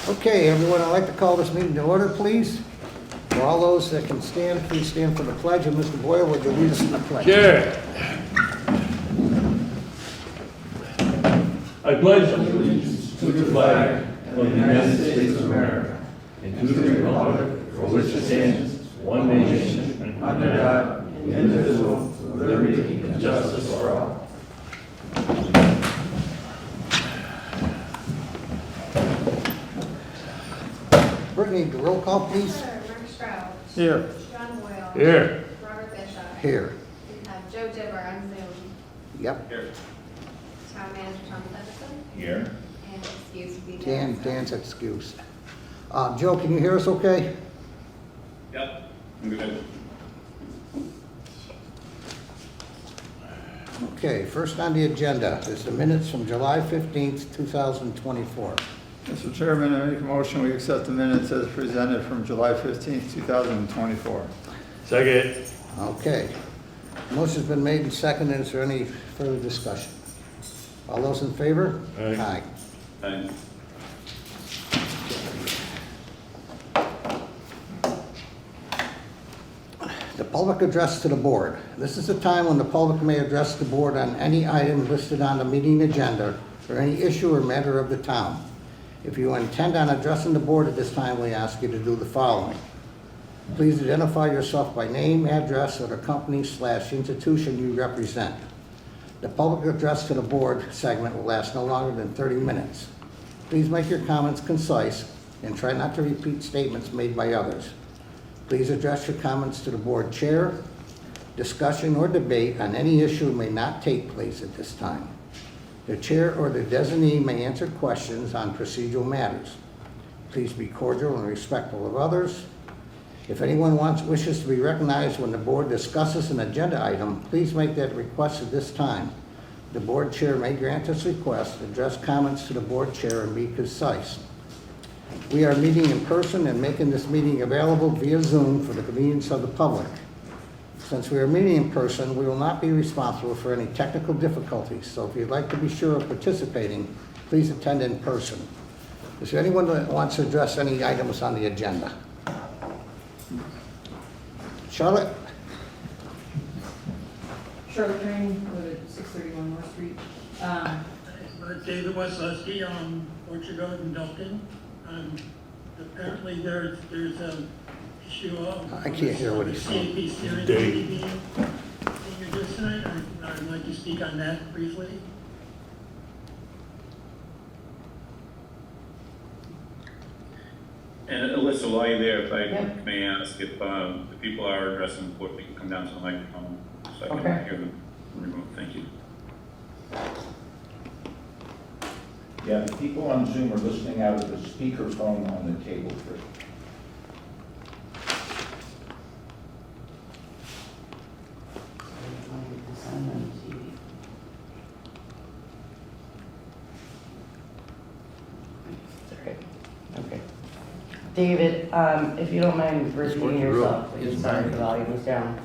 Okay, everyone, I'd like to call this meeting to order, please. For all those that can stand, please stand for the pledge. And Mr. Boyle, would you lead us in the pledge? Sure. I pledge allegiance to the flag of the United States of America and to the republic for which it stands, one nation, under God, indivisible, with liberty and justice for all. Brittany, the roll call, please. Sir, Mark Stroud. Here. John Boyle. Here. Robert Bishop. Here. We have Joe Dibber on Zoom. Yep. Town Manager Tom Levinson. Here. And excuse me. Dan's excused. Joe, can you hear us okay? Yep, I'm good. Okay, first on the agenda is the minutes from July 15th, 2024. Mr. Chairman, I make a motion we accept the minutes as presented from July 15th, 2024. Second. Okay. Motion's been made and seconded. Is there any further discussion? All those in favor? Aye. Thanks. The public address to the board. This is the time when the public may address the board on any item listed on the meeting agenda or any issue or matter of the town. If you intend on addressing the board at this time, we ask you to do the following. Please identify yourself by name, address, or the company/institution you represent. The public address to the board segment will last no longer than 30 minutes. Please make your comments concise and try not to repeat statements made by others. Please address your comments to the board chair. Discussion or debate on any issue may not take place at this time. The chair or the designee may answer questions on procedural matters. Please be cordial and respectful of others. If anyone wishes to be recognized when the board discusses an agenda item, please make that request at this time. The board chair may grant this request, address comments to the board chair, and be concise. We are meeting in person and making this meeting available via Zoom for the convenience of the public. Since we are meeting in person, we will not be responsible for any technical difficulties, so if you'd like to be sure of participating, please attend in person. Is there anyone that wants to address any items on the agenda? Charlotte? Charlotte Crane, live at 631 North Street. David Wesleski on Orchard Road in Dalton. Apparently there's an issue of. I can't hear what he's saying. CAP steering committee meeting introduced tonight. I'd like to speak on that briefly. And Alyssa, while you're there, if I Yep. may ask if the people are addressing the board, they can come down to the microphone so I can Okay. hear them remote. Thank you. Yeah, the people on Zoom are listening out of the speakerphone on the table first. Okay. David, if you don't mind repeating yourself, please. Sorry, the volume was down.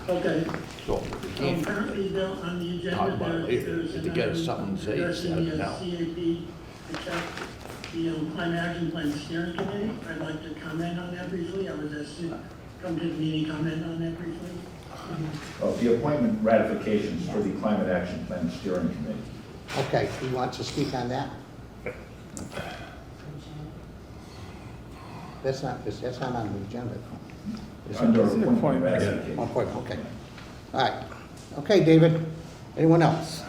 Okay. So, Currently though, on the Talk agenda, about it later. there's If you get something to say, addressing the now. CAP, the Climate Action Plan Steering Committee. I'd like to comment on that briefly. I was asked to come to the meeting, comment on that briefly. Well, the appointment ratifications for the Climate Action Plan Steering Committee. Okay, who wants to speak on that? That's not on the agenda. Is it? Under It's an appointment appointment. ratification. One point, okay. All right. Okay, David. Anyone else?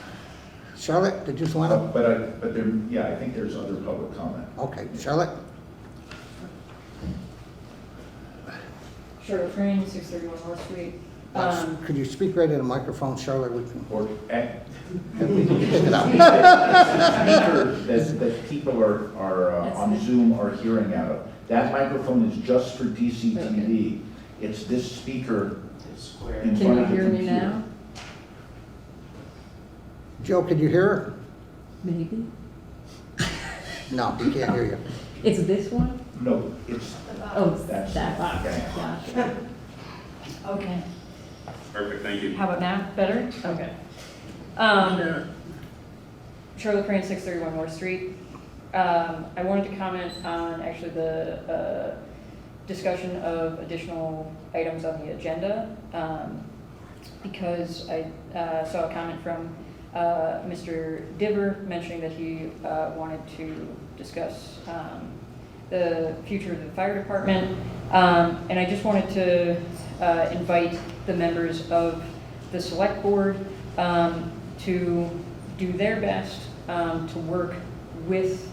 Charlotte, did you just want to? But there, yeah, I think there's other public comment. Okay, Charlotte? Charlotte Crane, 631 North Street. Could you speak right in the microphone, Charlotte? We can Or, we can pick it up. speaker that people are on Zoom are hearing out of. That microphone is just for DCTV. It's this speaker in Can front you of the hear me computer. now? Joe, could you hear her? Maybe. No, we can't hear you. It's this one? No, it's, Oh, That's- that box. okay. Gotcha. Okay. Perfect, thank you. How about now? Better? Okay. Yeah. Charlotte Crane, 631 North Street. I wanted to comment on actually the discussion of additional items on the agenda, because I saw a comment from Mr. Diver mentioning that he wanted to discuss the future of the fire department. And I just wanted to invite the members of the select board to do their best to work with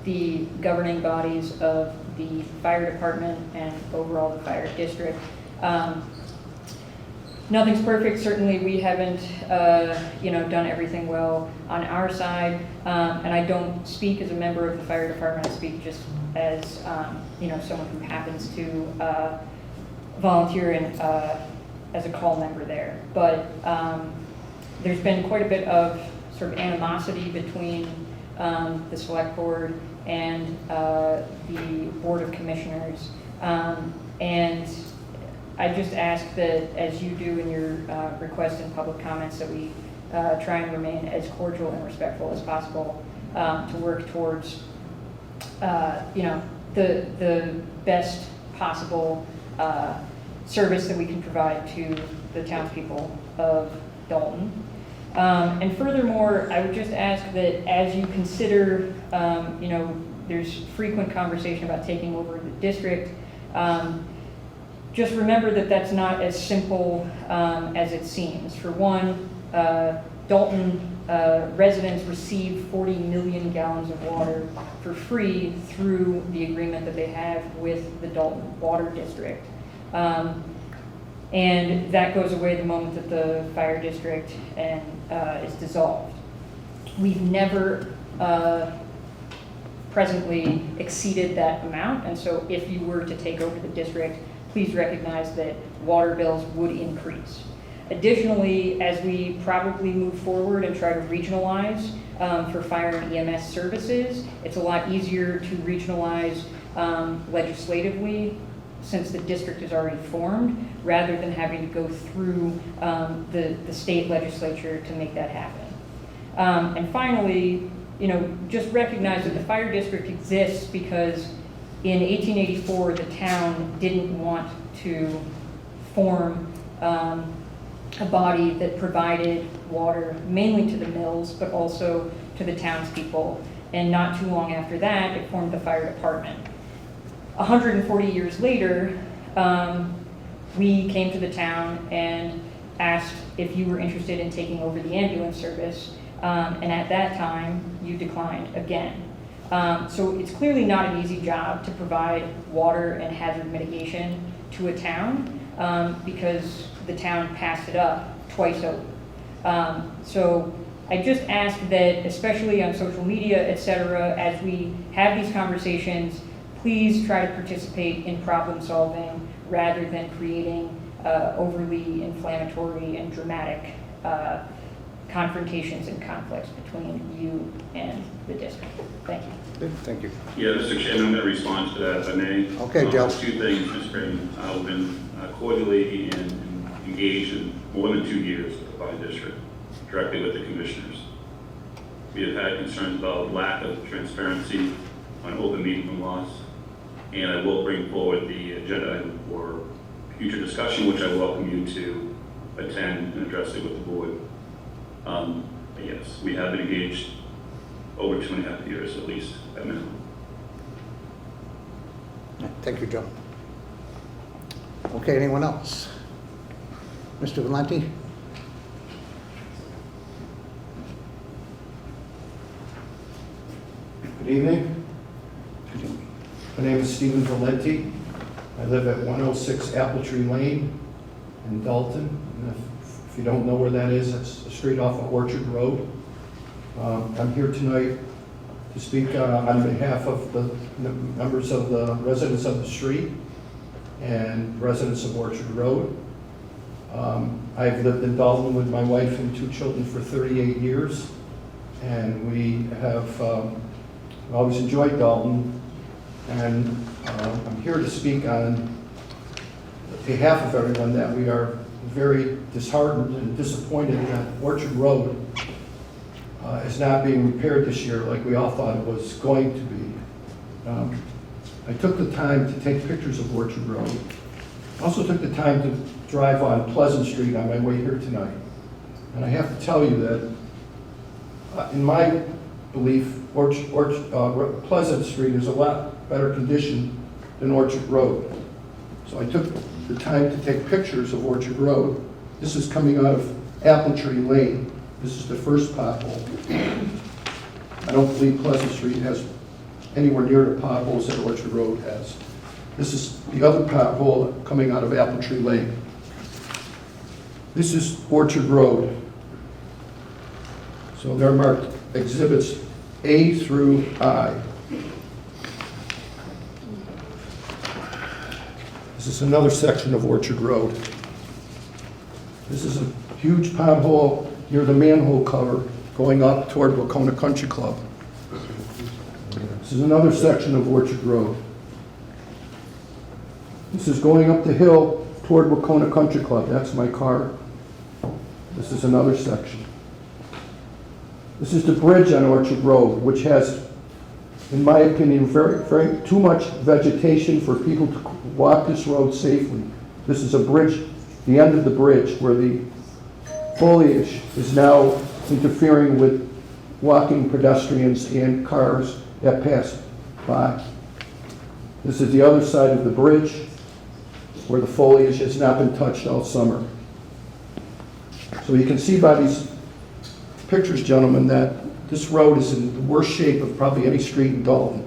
the governing bodies of the fire department and overall the fire district. Nothing's perfect. Certainly, we haven't, done everything well on our side. And I don't speak as a member of the fire department. I speak just as, someone who happens to volunteer as a call member there. But there's been quite a bit of sort of animosity between the select board and the board of commissioners. And I just ask that, as you do in your request and public comments, that we try and remain as cordial and respectful as possible to work towards, the best possible service that we can provide to the townspeople of Dalton. And furthermore, I would just ask that as you consider, there's frequent conversation about taking over the district. Just remember that that's not as simple as it seems. For one, Dalton residents receive 40 million gallons of water for free through the agreement that they have with the Dalton Water District. And that goes away the moment that the fire district is dissolved. We've never presently exceeded that amount, and so if you were to take over the district, please recognize that water bills would increase. Additionally, as we probably move forward and try to regionalize for fire and EMS services, it's a lot easier to regionalize legislatively since the district is already formed, rather than having to go through the state legislature to make that happen. And finally, just recognize that the fire district exists because in 1884, the town didn't want to form a body that provided water mainly to the mills, but also to the townspeople. And not too long after that, it formed the fire department. 140 years later, we came to the town and asked if you were interested in taking over the ambulance service. And at that time, you declined again. So it's clearly not an easy job to provide water and hazard mitigation to a town because the town passed it up twice over. So I just ask that, especially on social media, et cetera, as we have these conversations, please try to participate in problem solving rather than creating overly inflammatory and dramatic confrontations and conflicts between you and the district. Thank you. Good, thank you. Yeah, Mr. Chairman, I'm going to respond to that if I may. Okay, Joe. Two things, Mr. Chairman. I've been cordially and engaged in more than 2 years with the fire district, directly with the commissioners. We have had concerns about lack of transparency on open meeting laws, and I will bring forward the agenda item for future discussion, which I welcome you to attend and address it with the board. Yes, we have been engaged over 2.5 years at least, at minimum. Thank you, Joe. Okay, anyone else? Mr. Valenti? Good evening. My name is Stephen Valenti. I live at 106 Apple Tree Lane in Dalton. And if you don't know where that is, it's a street off of Orchard Road. I'm here tonight to speak on behalf of the members of the residents of the street and residents of Orchard Road. I've lived in Dalton with my wife and 2 children for 38 years, and we have always enjoyed Dalton, and I'm here to speak on behalf of everyone that we are very disheartened and disappointed that Orchard Road is not being repaired this year like we all thought it was going to be. I took the time to take pictures of Orchard Road. I also took the time to drive on Pleasant Street on my way here tonight. And I have to tell you that, in my belief, Pleasant Street is a lot better condition than Orchard Road. So I took the time to take pictures of Orchard Road. This is coming out of Apple Tree Lane. This is the first pothole. I don't believe Pleasant Street has anywhere near the potholes that Orchard Road has. This is the other pothole coming out of Apple Tree Lane. This is Orchard Road. So they're marked exhibits A through I. This is another section of Orchard Road. This is a huge pothole near the manhole cover going up toward Wacona Country Club. This is another section of Orchard Road. This is going up the hill toward Wacona Country Club. That's my car. This is another section. This is the bridge on Orchard Road, which has, in my opinion, very too much vegetation for people to walk this road safely. This is a bridge, the end of the bridge, where the foliage is now interfering with walking pedestrians and cars that pass by. This is the other side of the bridge, where the foliage has not been touched all summer. So you can see by these pictures, gentlemen, that this road is in the worst shape of probably any street in Dalton.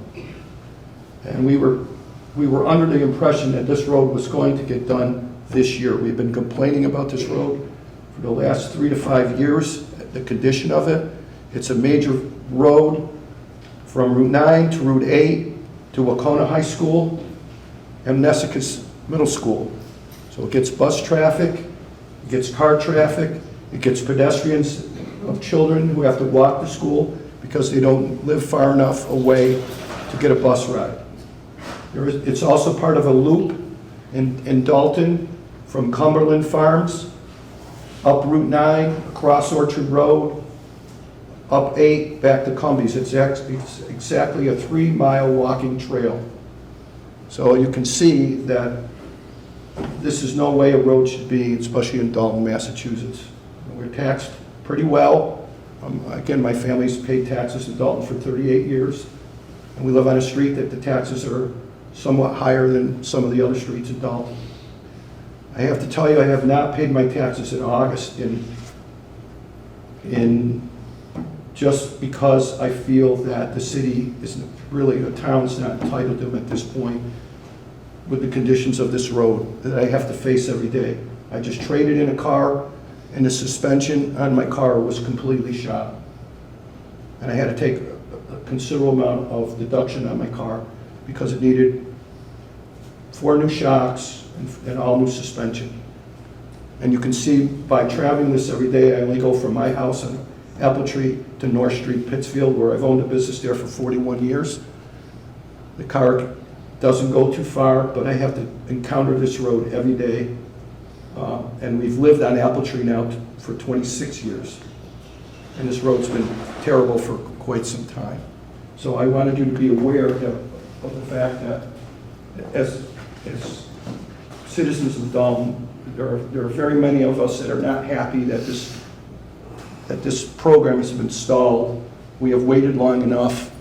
And we were under the impression that this road was going to get done this year. We've been complaining about this road for the last 3 to 5 years, the condition of it. It's a major road from Route 9 to Route 8 to Wacona High School and Nessicus Middle School. So it gets bus traffic, it gets car traffic, it gets pedestrians of children who have to walk to school because they don't live far enough away to get a bus ride. It's also part of a loop in Dalton from Cumberland Farms, up Route 9, across Orchard Road, up 8, back to Cumbies. It's exactly a 3-mile walking trail. So you can see that this is no way a road should be, especially in Dalton, Massachusetts. We're taxed pretty well. Again, my family's paid taxes in Dalton for 38 years, and we live on a street that the taxes are somewhat higher than some of the other streets in Dalton. I have to tell you, I have not paid my taxes in August in just because I feel that the city isn't really, the town's not entitled to them at this point with the conditions of this road that I have to face every day. I just traded in a car, and the suspension on my car was completely shot. And I had to take a considerable amount of deduction on my car because it needed 4 new shocks and all new suspension. And you can see by traveling this every day, I only go from my house on Apple Tree to North Street, Pittsfield, where I've owned a business there for 41 years. The car doesn't go too far, but I have to encounter this road every day. And we've lived on Apple Tree now for 26 years. And this road's been terrible for quite some time. So I wanted you to be aware of the fact that as citizens of Dalton, there are very many of us that are not happy that this program has been stalled. We have waited long enough.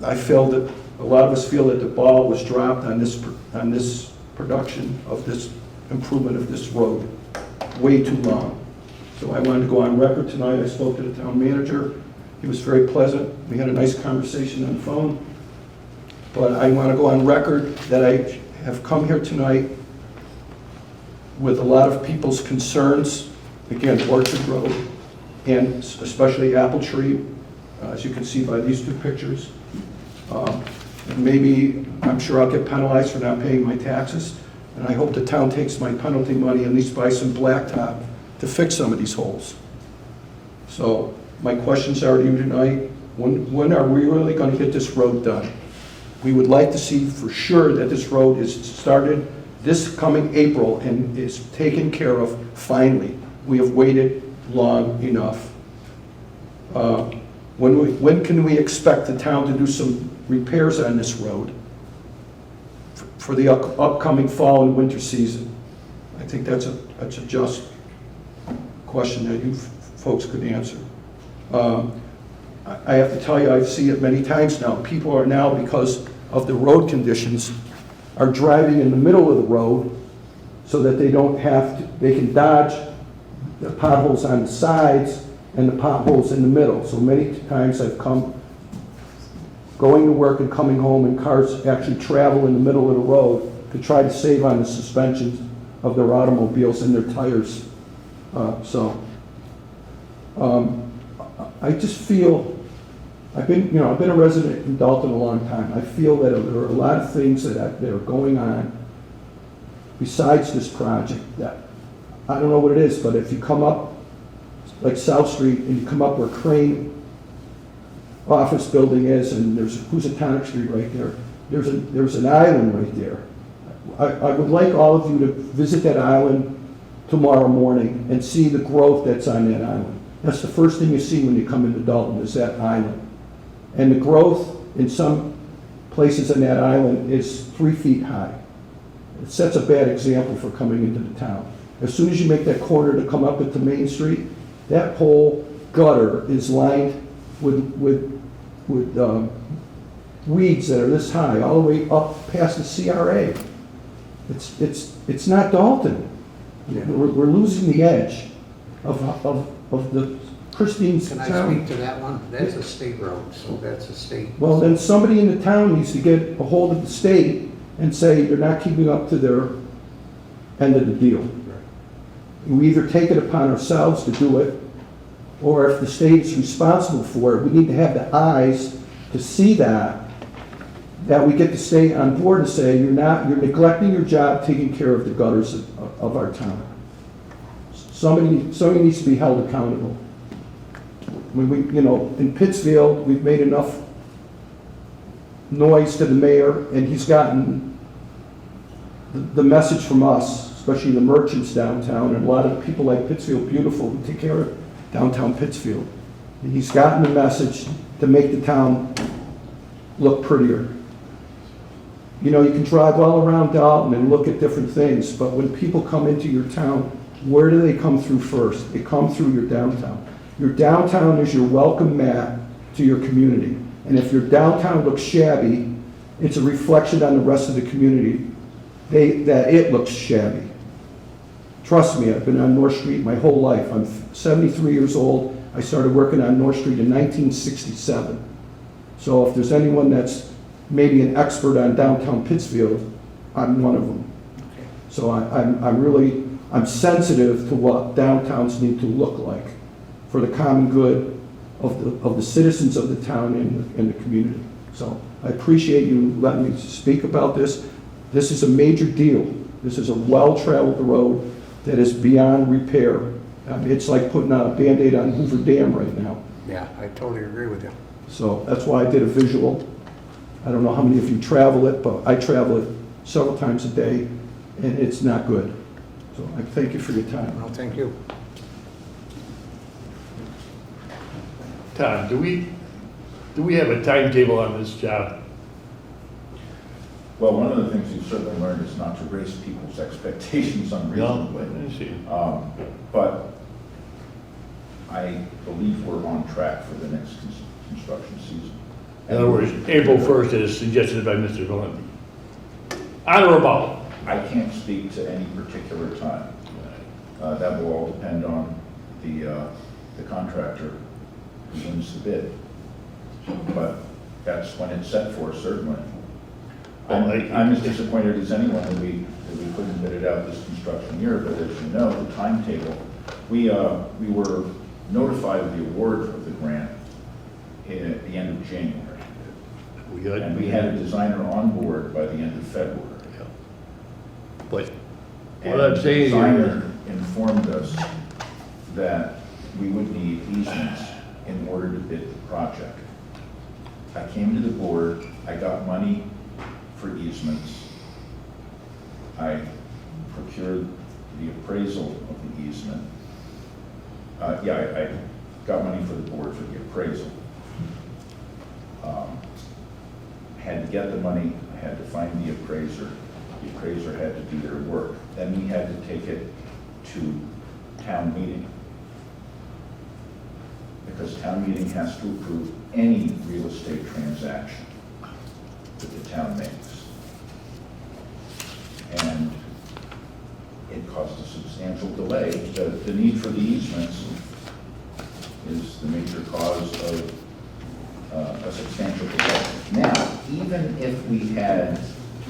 I feel that a lot of us feel that the ball was dropped on this production of this improvement of this road way too long. So I wanted to go on record tonight. I spoke to the town manager. He was very pleasant. We had a nice conversation on the phone. But I want to go on record that I have come here tonight with a lot of people's concerns. Again, Orchard Road, and especially Apple Tree, as you can see by these 2 pictures. And maybe, I'm sure I'll get penalized for not paying my taxes, and I hope the town takes my penalty money and at least buy some blacktop to fix some of these holes. So my questions are to you tonight, when are we really going to get this road done? We would like to see for sure that this road is started this coming April and is taken care of finally. We have waited long enough. When can we expect the town to do some repairs on this road for the upcoming fall and winter season? I think that's a just question that you folks could answer. I have to tell you, I've seen it many times now. People are now, because of the road conditions, are driving in the middle of the road so that they don't have to, they can dodge the potholes on the sides and the potholes in the middle. So many times I've come, going to work and coming home, and cars actually travel in the middle of the road to try to save on the suspensions of their automobiles and their tires. I just feel, I've been a resident in Dalton a long time. I feel that there are a lot of things that are going on besides this project that, I don't know what it is, but if you come up like South Street and you come up where Crane office building is, and there's Housatonic Street right there, there's an island right there. I would like all of you to visit that island tomorrow morning and see the growth that's on that island. That's the first thing you see when you come into Dalton, is that island. And the growth in some places on that island is 3 feet high. It sets a bad example for coming into the town. As soon as you make that corner to come up into Main Street, that whole gutter is lined with weeds that are this high, all the way up past the CRA. It's not Dalton. We're losing the edge of the pristine Can I town. speak to that one? That's a state road, so that's a state. Well, then somebody in the town needs to get a hold of the state and say they're not keeping up to their end of the deal. We either take it upon ourselves to do it, or if the state's responsible for it, we need to have the eyes to see that we get the state on board and say, you're neglecting your job taking care of the gutters of our town. Somebody needs to be held accountable. I mean, in Pittsfield, we've made enough noise to the mayor, and he's gotten the message from us, especially the merchants downtown, and a lot of people like Pittsfield Beautiful who take care of downtown Pittsfield. And he's gotten the message to make the town look prettier. You can drive all around Dalton and look at different things, but when people come into your town, where do they come through first? They come through your downtown. Your downtown is your welcome mat to your community. And if your downtown looks shabby, it's a reflection on the rest of the community that it looks shabby. Trust me, I've been on North Street my whole life. I'm 73 years old. I started working on North Street in 1967. So if there's anyone that's maybe an expert on downtown Pittsfield, I'm one of them. So I'm sensitive to what downtowns need to look like for the common good of the citizens of the town and the community. So I appreciate you letting me speak about this. This is a major deal. This is a well-traveled road that is beyond repair. It's like putting on a Band-Aid on Hoover Dam right now. Yeah, I totally agree with you. So that's why I did a visual. I don't know how many of you travel it, but I travel it several times a day, and it's not good. So I thank you for your time. No, thank you. Tom, do we have a timetable on this job? Well, one of the things we've certainly learned is not to raise people's expectations unreasonably. I see. But I believe we're on track for the next construction season. In other words, April 1st is suggested by Mr. Valenti. On or about? I can't speak to any particular time. That will all depend on the contractor who wins the bid. But that's when it's set for, certainly. I'm as disappointed as anyone that we couldn't bid it out this construction year, but as you know, the timetable, we were notified of the award of the grant at the end of January. And we had a designer on board by the end of February. But And what I'm saying the here, designer informed us that we would need easements in order to bid the project. I came to the board, I got money for easements. I procured the appraisal of the easement. got money for the board for the appraisal. Had to get the money, I had to find the appraiser had to do their work. Then we had to take it to town meeting. Because town meeting has to approve any real estate transaction that the town makes. And it caused a substantial delay. The need for the easements is the major cause of a substantial delay. Now, even if we had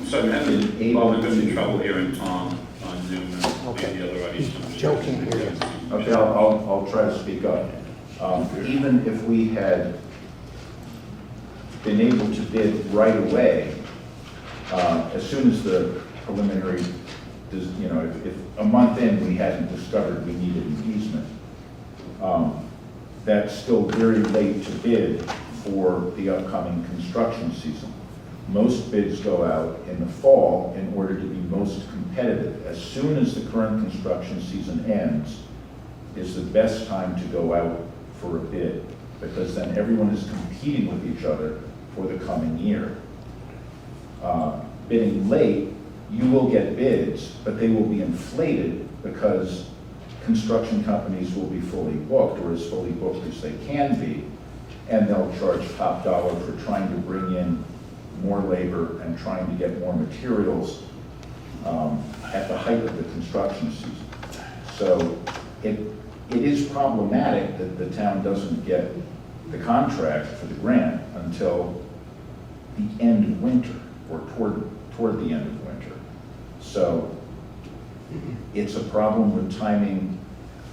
So I'm having been able Bob, I'm having to... trouble hearing Tom on Zoom and Okay. maybe the other audience. Joe can't hear you. Okay, I'll try to speak up. Even if we had been able to bid right away, as soon as the preliminary, if a month in we hadn't discovered we needed an easement, that's still very late to bid for the upcoming construction season. Most bids go out in the fall in order to be most competitive. As soon as the current construction season ends is the best time to go out for a bid, because then everyone is competing with each other for the coming year. Bidding late, you will get bids, but they will be inflated because construction companies will be fully booked, or as fully booked as they can be, and they'll charge top dollar for trying to bring in more labor and trying to get more materials at the height of the construction season. So it is problematic that the town doesn't get the contract for the grant until the end of winter, or toward the end of winter. So it's a problem with timing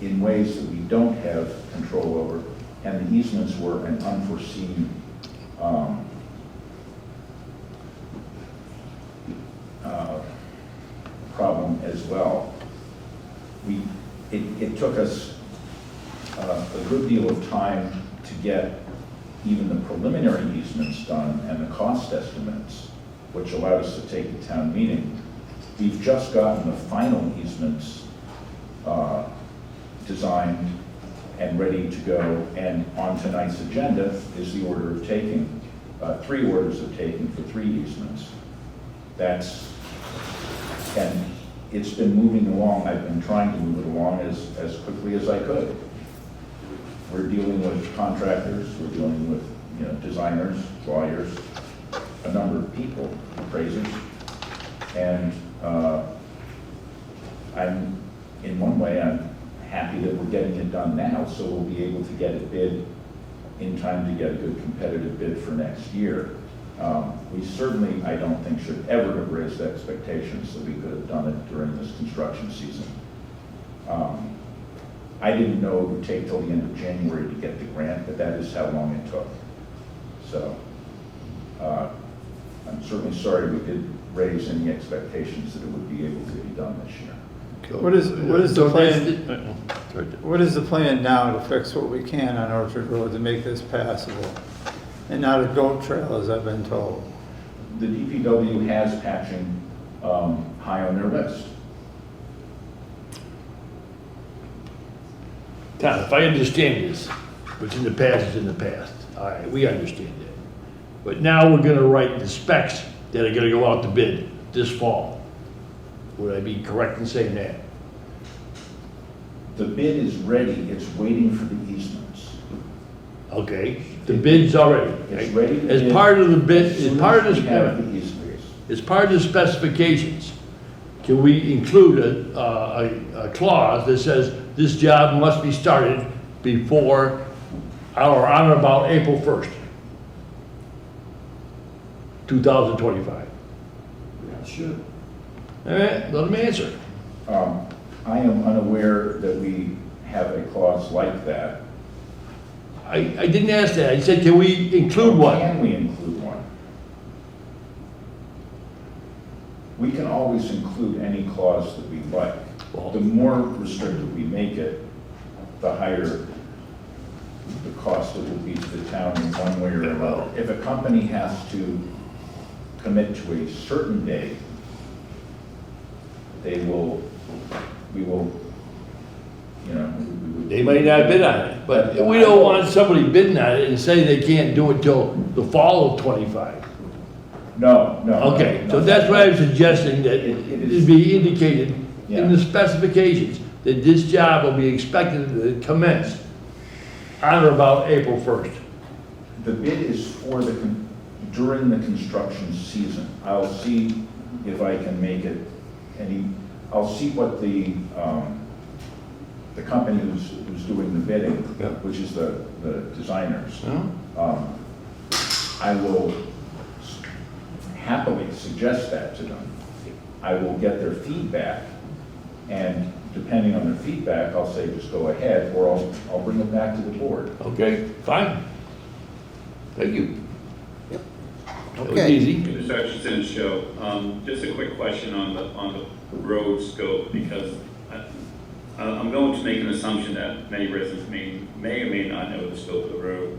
in ways that we don't have control over, and the easements were an unforeseen problem as well. It took us a good deal of time to get even the preliminary easements done and the cost estimates, which allowed us to take the town meeting. We've just gotten the final easements designed and ready to go, and on tonight's agenda is the order of taking, 3 orders of taking for 3 easements. And it's been moving along. I've been trying to move it along as quickly as I could. We're dealing with contractors, we're dealing with designers, lawyers, a number of people, appraisers, and in one way, I'm happy that we're getting it done now, so we'll be able to get it bid in time to get a good competitive bid for next year. We certainly, I don't think, should ever have raised expectations that we could have done it during this construction season. I didn't know it would take till the end of January to get the grant, but that is how long it took. So I'm certainly sorry we did raise any expectations that it would be able to be done this year. What is the plan? What is the plan now to fix what we can on Orchard Road to make this passable? And not a goat trail, as I've been told. The DPW has patching high on their list. Tom, if I understand this, what's in the past is in the past. All right, we understand that. But now we're gonna write the specs that are gonna go out to bid this fall. Would I be correct in saying that? The bid is ready, it's waiting for the easements. Okay, the bid's already. It's ready to As bid part of the bid, as soon as part of as we have the, the easements. as part of the specifications, can we include a clause that says this job must be started before or on or about April 1st, 2025? Sure. All right, let him answer. I am unaware that we have a clause like that. I didn't ask that. I said, can we include one? Can we include one? We can always include any clause that we like. Well- The more restrictive we make it, the higher the cost it will be to the town in one way or another. If a company has to commit to a certain date, we would They might not bid on it, but we don't want somebody bidding on it and say they can't do it till the fall of 25. No. Okay, no, so that's why I'm suggesting that It it is- be indicated Yeah. in the specifications that this job will be expected to commence on or about April 1st. The bid is for during the construction season. I'll see if I can make it I'll see what the company who's doing the bidding, Yeah. which is the designers. Huh? I will happily suggest that to them. I will get their feedback, and depending on their feedback, I'll say just go ahead, or I'll bring it back to the board. Okay, fine. Thank you. That was Okay. easy. Mr. Hutchinson, Joe, just a quick question on the road scope, because I'm going to make an assumption that many residents may or may not know the scope of the road.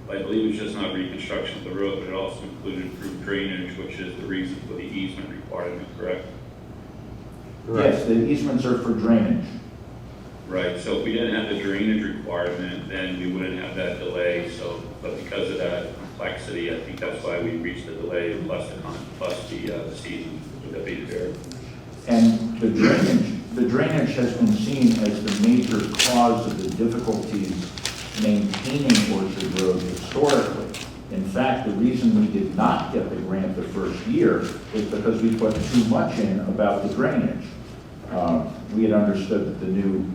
But I believe it's just not reconstruction of the road, but it also included improved drainage, which is the reason for the easement requirement, correct? Yes, the easements are for drainage. Right, so if we didn't have the drainage requirement, then we wouldn't have that delay, but because of that complexity, I think that's why we reached the delay, plus the season, would that be fair? And the drainage has been seen as the major cause of the difficulties maintaining Orchard Road historically. In fact, the reason we did not get the grant the first year is because we put too much in about the drainage. We had understood that the new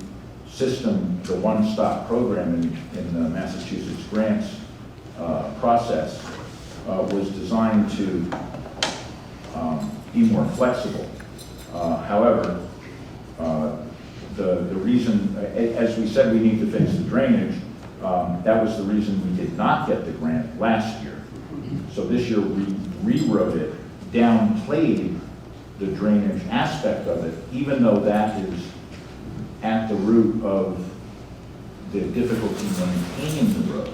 system, the one-stop program in the Massachusetts grants process, was designed to be more flexible. However, the reason, as we said, we need to fix the drainage. That was the reason we did not get the grant last year. So this year we rewrote it, downplayed the drainage aspect of it, even though that is at the root of the difficulty maintaining the road.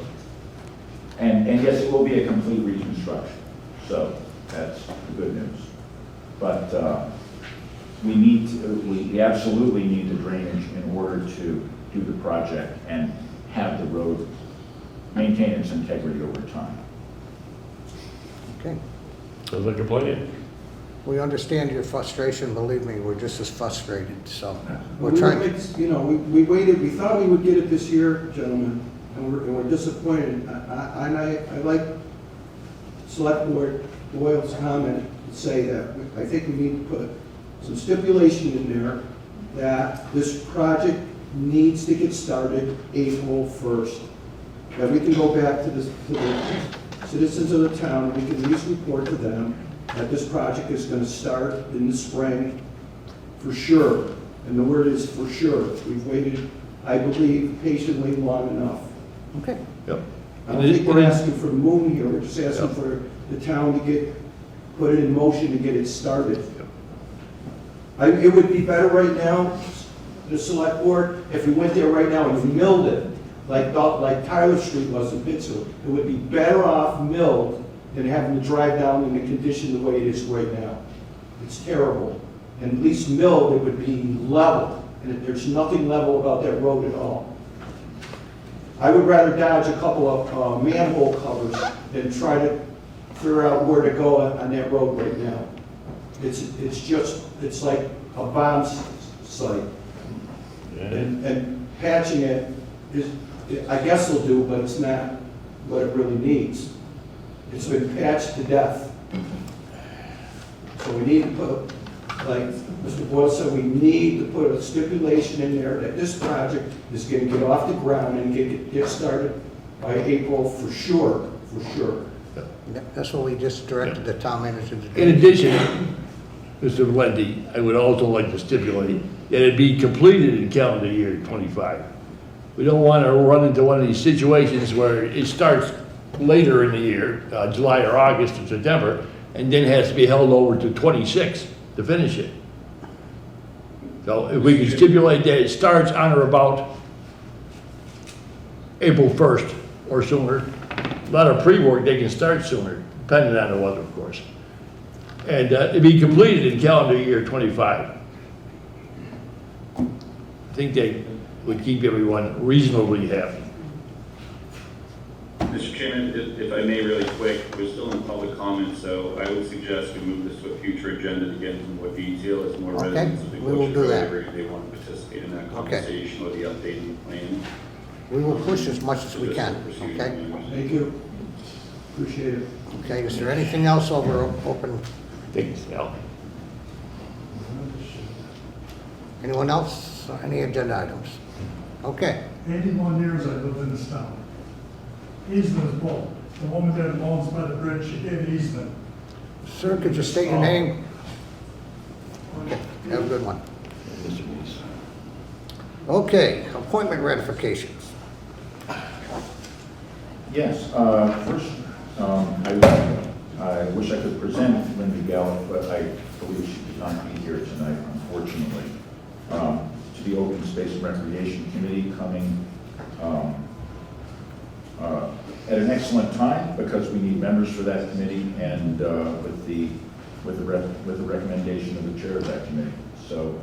And yes, it will be a complete reconstruction. So that's the good news. But we absolutely need the drainage in order to do the project and have the road maintain its integrity over time. Okay. Sounds like a plan. We understand your frustration, believe me, we're just as frustrated, so we're We trying. we waited, we thought we would get it this year, gentlemen, and we're disappointed. I like Select Board Doyle's comment to say that I think we need to put some stipulation in there that this project needs to get started April 1st. That we can go back to the citizens of the town, and we can at least report to them that this project is going to start in the spring for sure. And the word is for sure. We've waited, I believe, patiently long enough. Okay. Yep. I don't think we're asking for the moon here, we're just asking Yep. for the town to put it in motion and get it started. Yep. It would be better right now, the select board, if we went there right now and we milled it, like Tyler Street was in Pittsburgh. It would be better off milled than having to drive down in the condition the way it is right now. It's terrible. And at least milled, it would be level, and there's nothing level about that road at all. I would rather dodge a couple of manhole covers than try to figure out where to go on that road right now. It's like a bomb site. And patching it is, I guess will do, but it's not what it really needs. It's been patched to death. So we need to put, like Mr. Boyle said, we need to put a stipulation in there that this project is going to get off the ground and get started by April for sure, for sure. That's what we just directed the town manager to do. In addition, Mr. Valenti, I would also like to stipulate that it be completed in calendar year 25. We don't want to run into one of these situations where it starts later in the year, July or August or September, and then has to be held over to 26 to finish it. So if we can stipulate that it starts on or about April 1st or sooner, a lot of pre-work, they can start sooner, depending on the weather, of course. And it'd be completed in calendar year 25. I think would keep everyone reasonably happy. Mr. Chairman, if I may really quick, we're still in public comment, so I would suggest we move this to a future agenda to get into more detail as more Okay, residents of the we will do that. If they want to participate in that conversation or the updating plan. We will push as much as we can, okay? Thank you. Appreciate it. Okay, is there anything else over open? Thanks, Al. Anyone else? Any agenda items? Okay, 81 years I lived in this town. Easement is built. The woman that owns by the bridge, she gave an easement. sir, could you state your name? Okay, have a good one. Okay, appointment ratifications. Yes, first, I wish I could present Linda Gallup, but I believe she could not be here tonight, unfortunately. To the Open Space and Recreation Committee coming at an excellent time because we need members for that committee and with the recommendation of the chair of that committee. So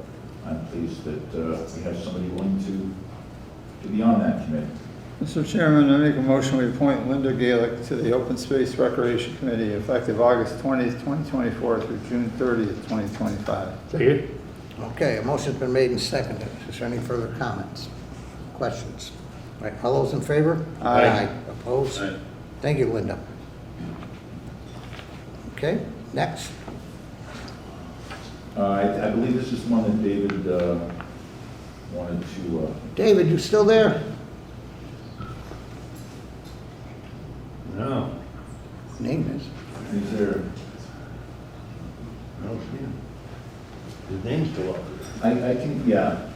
I'm pleased that we have somebody willing to be on that committee. Mr. Chairman, I make a motion we appoint Linda Galick to the Open Space Recreation Committee effective August 20th, 2024 through June 30th, 2025. Second? Okay, a motion's been made and seconded. Is there any further comments, questions? All right, all those in favor? Aye. Opposed? Aye. Thank you, Linda. Okay, next. I believe this is one that David wanted to, David, you still there? No. Name is. is there, No, his name's still up. I can, yeah,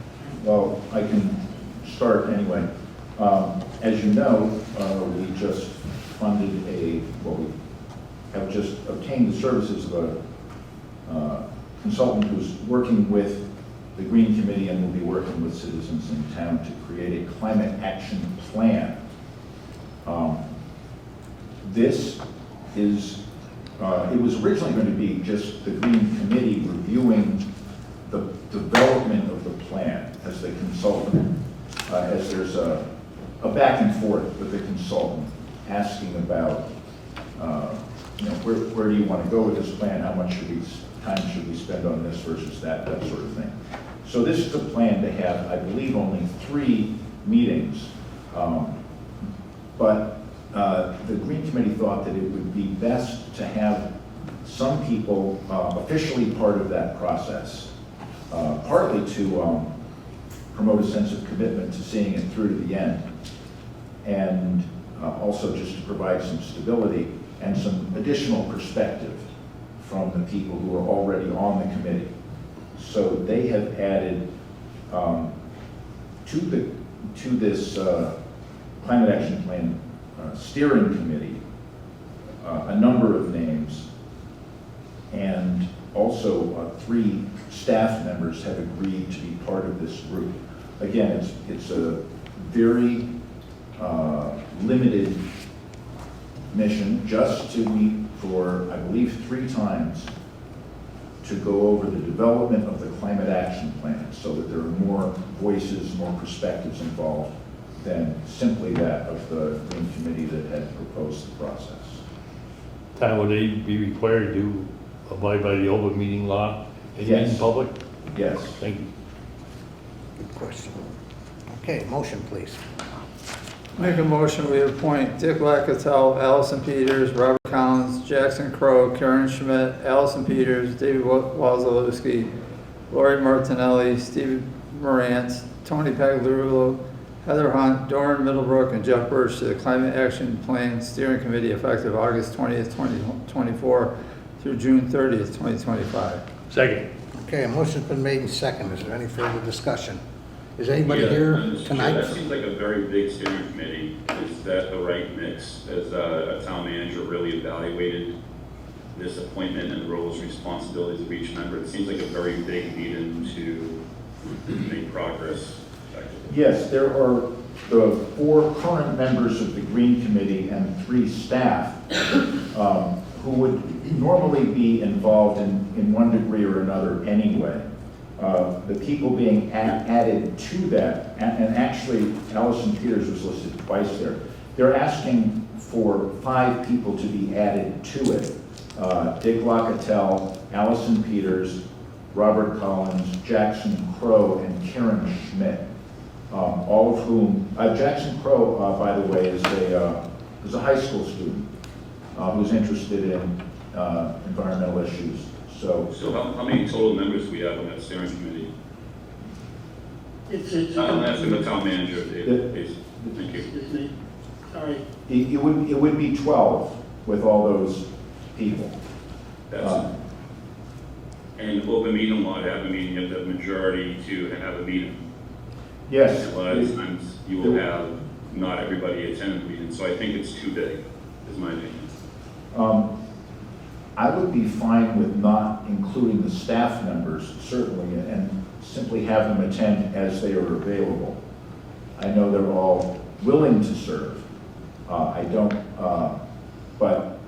well, I can start anyway. As you know, we just funded we have just obtained the services of a consultant who's working with the Green Committee and will be working with citizens in town to create a climate action plan. This is, it was originally going to be just the Green Committee reviewing the development of the plan as the consultant, as there's a back and forth with the consultant asking about, where do you want to go with this plan? How much time should we spend on this versus that sort of thing. So this is a plan to have, I believe, only 3 meetings. But the Green Committee thought that it would be best to have some people officially part of that process, partly to promote a sense of commitment to seeing it through to the end, and also just to provide some stability and some additional perspective from the people who are already on the committee. So they have added to this Climate Action Plan steering committee a number of names, and also 3 staff members have agreed to be part of this group. Again, it's a very limited mission, just to meet for, I believe, 3 times to go over the development of the Climate Action Plan so that there are more voices, more perspectives involved than simply that of the Green Committee that had proposed the process. Time will they be required to abide by the open meeting law in public? Yes. Thank you. Good question. Okay, motion, please. Make a motion we appoint Dick Lacatell, Allison Peters, Robert Collins, Jackson Crowe, Karen Schmidt, Allison Peters, David Wazalewski, Lori Martinelli, Steve Morantz, Tony Pagliarulo, Heather Hunt, Doran Middlebrook, and Jeff Birch to the Climate Action Plan Steering Committee effective August 20th, 2024 through June 30th, 2025. Second. Okay, a motion's been made and seconded. Is there any further discussion? Is anybody Yeah, here Mr. Chair, tonight? That seems like a very big steering committee. Is that the right mix? Has a town manager really evaluated this appointment and the roles and responsibilities of each member? It seems like a very big lead-in to make progress effectively. Yes, there are the 4 current members of the Green Committee and 3 staff who would normally be involved in one degree or another anyway. the people being added to that, and actually Allison Peters was listed twice there. They're asking for 5 people to be added to it. Dick Locatell, Allison Peters, Robert Collins, Jackson Crow, and Karen Schmidt. All of whom, Jackson Crow, by the way, is a high school student who's interested in environmental issues. So how many total members do we have on that steering committee? It's. I'm asking the town manager, David, please. Thank you. Excuse me, sorry. it would be 12 with all those people. That's, and open meeting law, to have a meeting, you have to have a majority to have a meeting. Yes. A lot of times you will have not everybody attend the meeting, so I think it's too big, is my opinion. I would be fine with not including the staff members, certainly, and simply have them attend as they are available. I know they're all willing to serve. I don't, but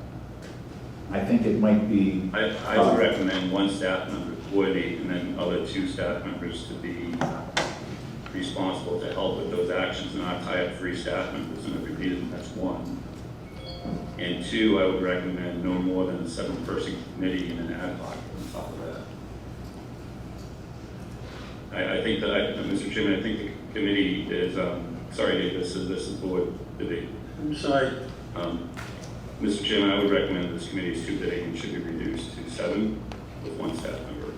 I think it might be. I would recommend 1 staff member to coordinate and then other 2 staff members to be responsible to help with those actions and not tie up 3 staff members in every meeting. That's 1. And 2, I would recommend no more than a 7-person committee and an ad hoc on top of that. I think that, Mr. Chairman, I think the committee is, sorry, Dave, this is board debate. I'm sorry. Mr. Chairman, I would recommend this committee is too big and should be reduced to 7 with 1 staff member.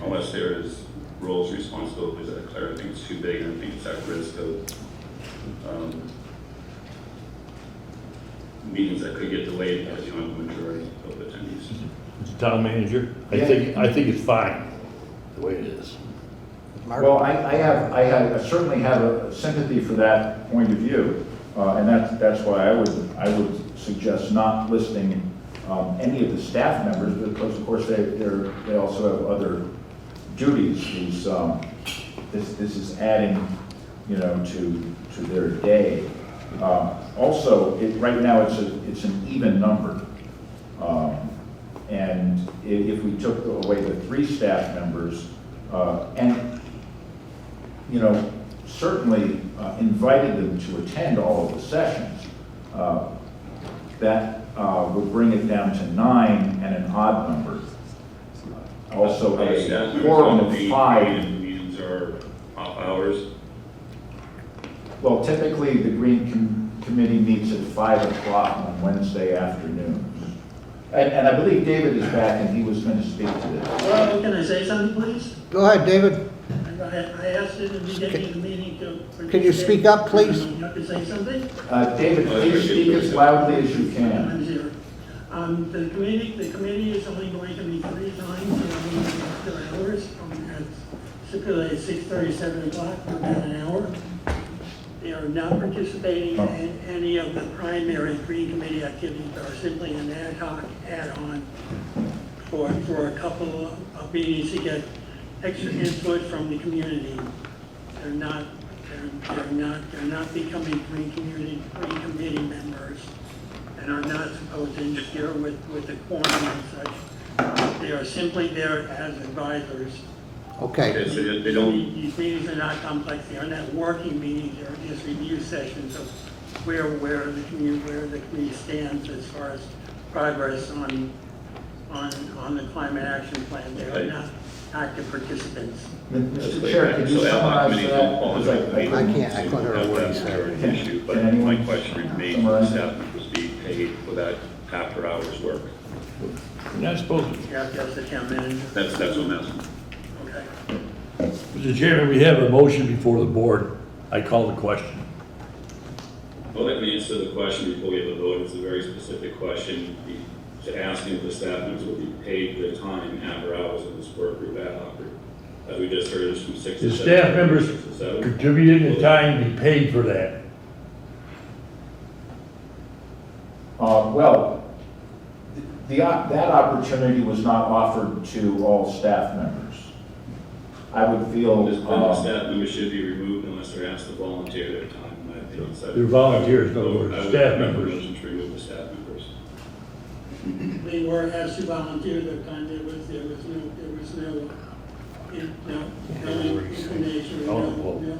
Unless there is roles, responsibilities that are clear, I think it's too big and I think it's at risk of meetings that could get delayed because you don't have a majority of attendees. Mr. Town Manager, I think it's fine, the way it is. Well, I certainly have a sympathy for that point of view, and that's why I would suggest not listing any of the staff members, because of course they also have other duties. This is adding, to their day. Also, right now it's an even number, and if we took away the 3 staff members, and certainly invited them to attend all of the sessions, that would bring it down to 9 and an odd number. Also, a quorum of 5. Meetings are off hours. Well, typically, the Green Committee meets at 5 o'clock on Wednesday afternoon. And I believe David is back, and he was going to speak to this. Well, can I say something, please? Go ahead, David. I asked at the beginning of the meeting to. Can you speak up, please? You have to say something? David, please speak as loudly as you can. I'm here. The committee is only going to meet 3 times, after hours, stipulated 6:30, 7 o'clock, for about an hour. They are not participating in any of the primary Green Committee activities, that are simply an ad hoc add-on for a couple of meetings to get extra input from the community. They're not becoming Green Committee members, and are not supposed to interfere with the quorum and such. They are simply there as advisors. Okay. So they don't. These meetings are not complex. They are not working meetings. They are just review sessions of where the community stands as far as progress on the climate action plan. They are not active participants. Mr. Chair, could you So ad hoc summarize committees that? don't fall under the I can't, I couldn't hear a word he said. issue, but Can anyone my question remains, summarize? staff members be paid for that after hours work? You're not supposed to. You have to ask the town manager. That's what I'm asking. Okay. Mr. Chairman, we have a motion before the board. I call the question. Well, let me answer the question before we have a vote. It's a very specific question. To asking if the staff members will be paid for their time after hours of this work group ad hoc group. As we just heard, it's from 6 to The 7. staff members 6 to 7. contributing the time be paid for that. Well, that opportunity was not offered to all staff members. I would feel. This staff members should be removed unless they're asked to volunteer their time, in my opinion. So They're volunteers, in other words, I would staff make a members. motion to remove the staff members. They were asked to volunteer their time. There was no information, Oh, well,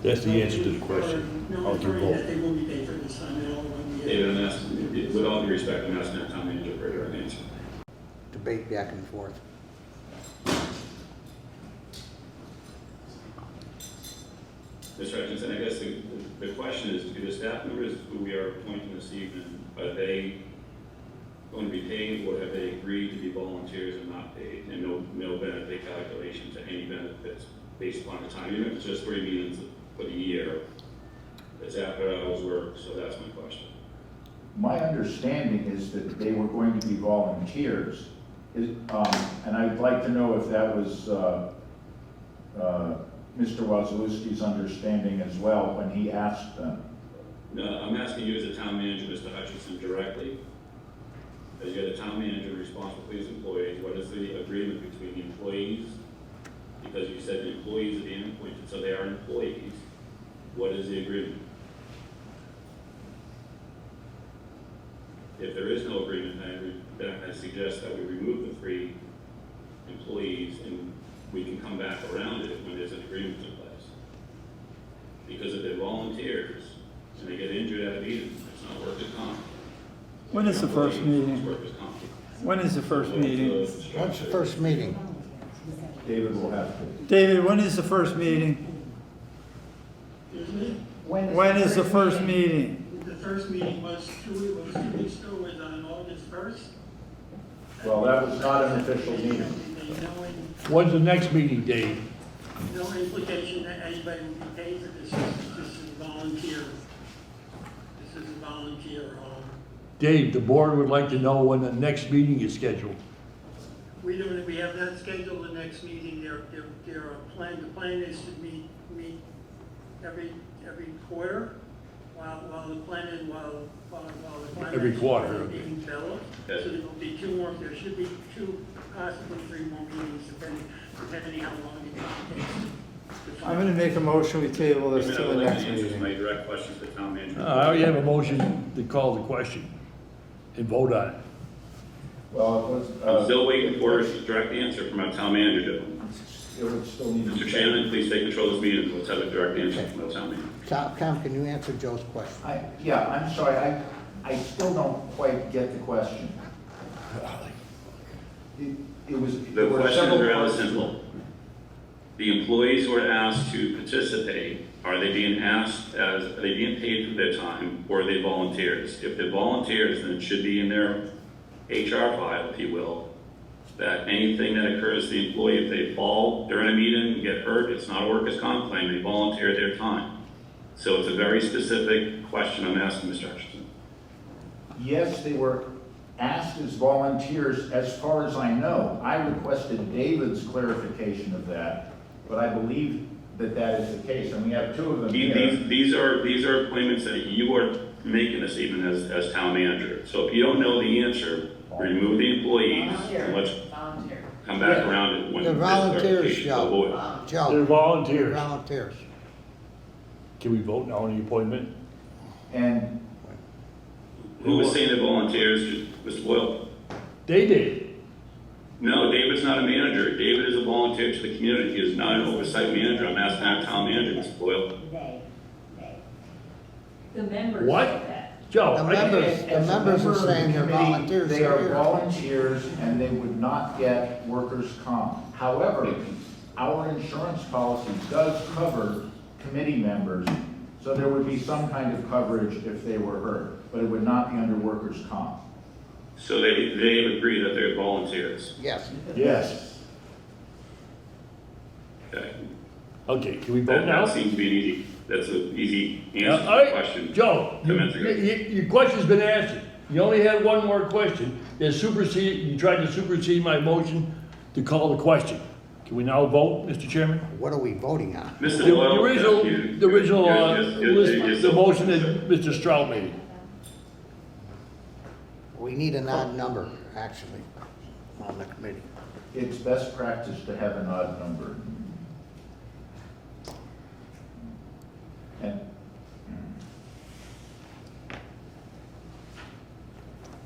that's the answer to the question. No How to information that vote. they will be paid for this time, and all when we. David, I'm asking, with all due respect, I'm asking the town manager for a direct answer. Debate back and forth. Mr. Hutchinson, I guess the question is, do the staff members who we are appointing this evening, are they going to be paid, or have they agreed to be volunteers and not paid, and no benefit calculation to any benefits based upon the time, even if it's just 3 meetings for the year, it's after hours work, so that's my question. My understanding is that they were going to be volunteers. And I'd like to know if that was Mr. Wazalewski's understanding as well when he asked them. No, I'm asking you as a town manager, Mr. Hutchinson, directly. As you're the town manager responsible for these employees, what is the agreement between the employees? Because you said the employees are being appointed, so they are employees. What is the agreement? If there is no agreement, then I suggest that we remove the 3 employees and we can come back around it when there's an agreement in place. Because if they're volunteers and they get injured at a meeting, it's not workers' comp. When is the first meeting? It's workers' comp. When is the first meeting? What's the first meeting? David will have to. David, when is the first meeting? Excuse me? When is the first meeting? The first meeting was 2 weeks ago, was on August 1st. Well, that was not an official meeting. When's the next meeting, Dave? No implication that anybody will be paid for this. This is volunteer. This is a volunteer. Dave, the board would like to know when the next meeting is scheduled. We have not scheduled the next meeting. The plan is to meet every quarter while the plan Every quarter, is okay. being developed. So there will be 2 more. There should be 2, possibly 3 more meetings, depending how long it takes. I'm gonna make a motion, we table this Even to though the I'd like next to answer meeting. my direct questions to the town manager. I already have a motion to call the question and vote on it. Well, it was, I'm still waiting for a direct answer from our town manager. it would still need to be. Mr. Chairman, please take control of this meeting. Let's have a direct answer from the town manager. Tom, can you answer Joe's question? Yeah, I'm sorry, I still don't quite get the question. It was. The there were question is several rather parts to it. simple. The employees who are asked to participate, are they being paid for their time, or are they volunteers? If they're volunteers, then it should be in their HR file, if you will, that anything that occurs to the employee, if they fall during a meeting, get hurt, it's not a workers' comp claim, they volunteer their time. So it's a very specific question I'm asking, Mr. Hutchinson. Yes, they were asked as volunteers, as far as I know. I requested David's clarification of that, but I believe that that is the case, and we have 2 of them here. These are appointments that you are making this evening as town manager. So if you don't know the answer, remove the employees and let's come back around it when The there's volunteers, clarification. Joe. Avoid. They're Joe, volunteers. volunteers. Can we vote now on the appointment? And Who was saying they're volunteers, Mr. Boyle? They did. No, David's not a manager. David is a volunteer to the community. He is not an oversight manager. I'm asking our town manager, Mr. Boyle. The members What? said that. Joe, The I members- can't. as a members are member of the saying they're committee, volunteers They are here. volunteers and they would not get workers' comp. However, our insurance policy does cover committee members, so there would be some kind of coverage if they were hurt, but it would not be under workers' comp. So they have agreed that they're volunteers. Yes. Yes. Okay. Okay, can we vote now? That seems to be that's an easy answer to All the right, question. Joe, 10 minutes ago. your question's been answered. You only had one more question. You tried to supersede my motion to call the question. Can we now vote, Mr. Chairman? What are we voting on? Mr. The Boyle. original, yes, the original, yes, the motion that Mr. Stroud made. We need an odd number, actually, on the committee. It's best practice to have an odd number. And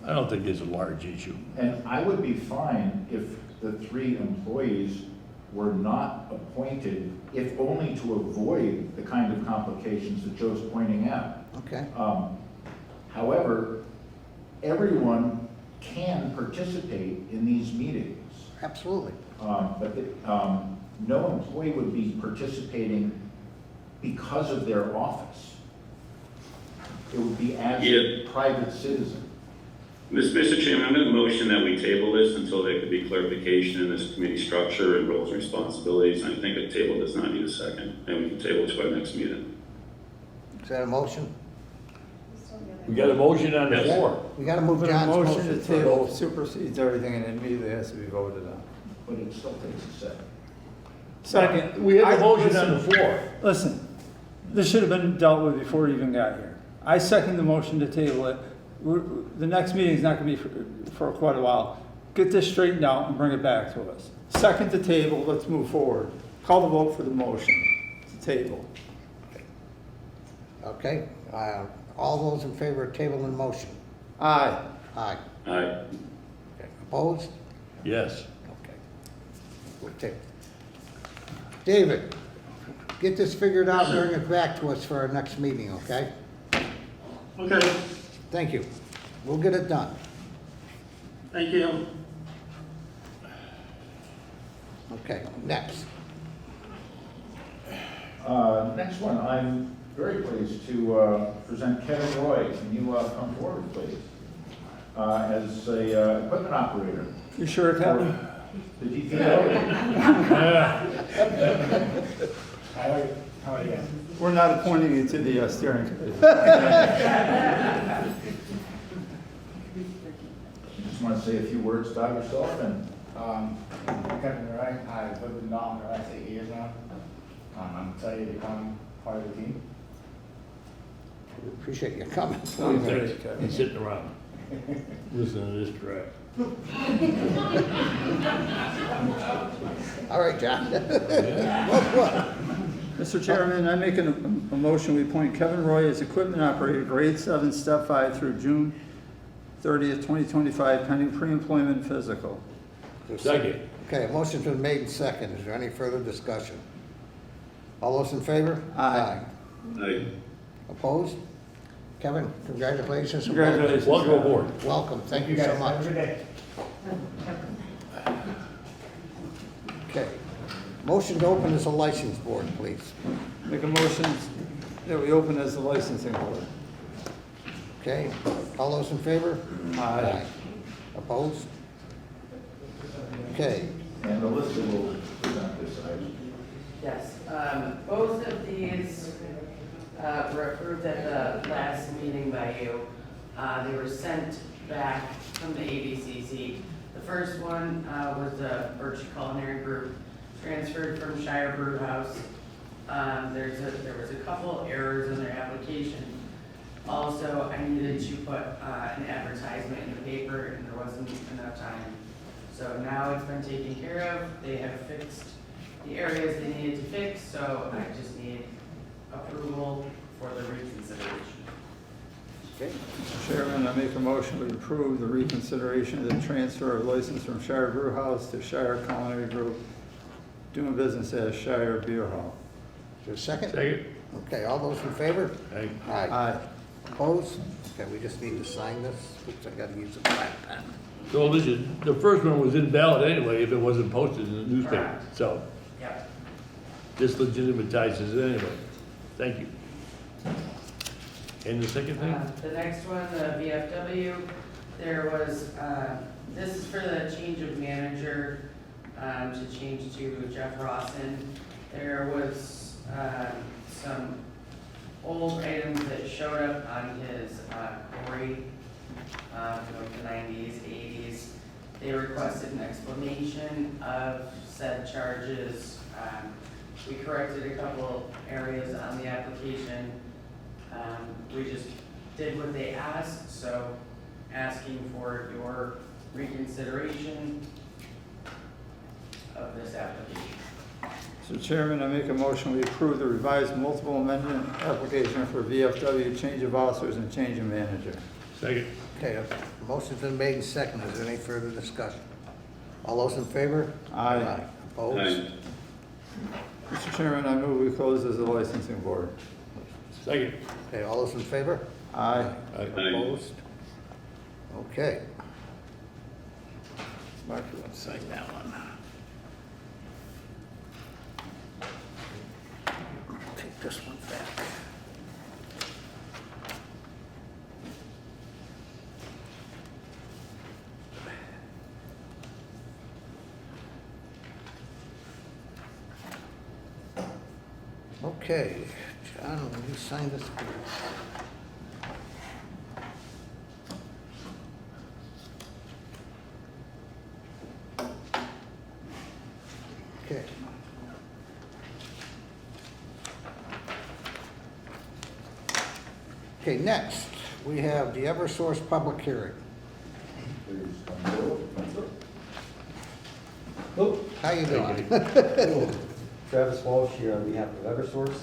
I don't think it's a large issue. And I would be fine if the 3 employees were not appointed, if only to avoid the kind of complications that Joe's pointing out. Okay, However, everyone can participate in these meetings. absolutely. But no employee would be participating because of their office. It would be as a Yeah. private citizen. Mr. Chairman, I'm going to motion that we table this until there could be clarification in this committee structure and roles and responsibilities. And I think a table does not need a second, and we can table it to our next meeting. Is that a motion? We got a motion on the Yes. floor. We gotta move But a John's motion motion to table supersedes everything and immediately has to be voted on. But it still takes a second. Second. We have a motion listen, on the floor. Listen, this should have been dealt with before you even got here. I second the motion to table it. The next meeting is not gonna be for quite a while. Get this straightened out and bring it back to us. Second the table, let's move forward. Call the vote for the motion to table. Okay, all those in favor of table in motion? Aye. Aye. Aye. Okay. Opposed? Yes. Okay. We'll take. David, get this figured out and bring it back to us for our next meeting, okay? Okay, Thank you. We'll get it done. thank you. Okay, next. Next one, I'm very pleased to present Kevin Roy. Can you come forward, please? As a equipment operator You sure, Kevin? for the DPW. How are you? We're not appointing you to the steering committee. Just want to say a few words about yourself and I'm Kevin Roy. I've lived in Dalton for the last 8 years now. I'm excited to become part of the team. We appreciate you coming. He's sitting around, listening to this crap. All right, John. What? Mr. Chairman, I make a motion, we appoint Kevin Roy as equipment operator, grade 7, step 5 through June 30th, 2025, pending pre-employment physical. Second. Okay, a motion's been made and second. Is there any further discussion? All those in favor? Aye. Aye. Opposed? Kevin, congratulations. Congratulations. Welcome aboard. Welcome, thank you guys. so much. Have a good day. Okay. Motion to open as a license board, please. Make a motion that we open as the licensing board. Okay, all those in favor? Aye. Opposed? Okay, and Melissa will present this item. Yes, both of these were approved at the last meeting by you. They were sent back from the ABCC. The first one was the Birch Culinary Group, transferred from Shire Brew House. There was a couple errors in their application. Also, I needed to put an advertisement in the paper, and there wasn't enough time. So now it's been taken care of. They have fixed the areas they needed to fix, so I just need approval for the reconsideration. okay, Mr. Chairman, I make a motion to approve the reconsideration of the transfer of license from Shire Brew House to Shire Culinary Group, doing business as Shire Beer Hall. is there a second? Second. Okay, all those in favor? Aye. Aye. Opposed? Okay, we just need to sign this. Oops, I gotta use a black pen. So listen, the first one was invalid anyway if it wasn't posted in the newspaper. Correct. So Yep. this legitimatizes it anyway. Thank you. And the second thing? The next one, the VFW, there was, this is for the change of manager, to change to Jeff Rawson. There was, some old items that showed up on his, query, from like the 90s, 80s. They requested an explanation of said charges. We corrected a couple areas on the application. We just did what they asked, so asking for your reconsideration of this application. Mr. Chairman, I make a motion we approve the revised multiple amendment application for VFW, change of officers and change of manager. Second. Okay, a motion's been made and seconded. Is there any further discussion? All those in favor? Aye. Opposed? Mr. Chairman, I move we close as a licensing board. Second. Okay, all those in favor? Aye. Opposed? Okay. Mark, you want to sign that one? Take this one back. Okay, John, will you sign this, please? Okay. Okay, next, we have the Eversource public hearing. Please come forward. How you doing? Hello. Travis Walsh here on behalf of Eversource.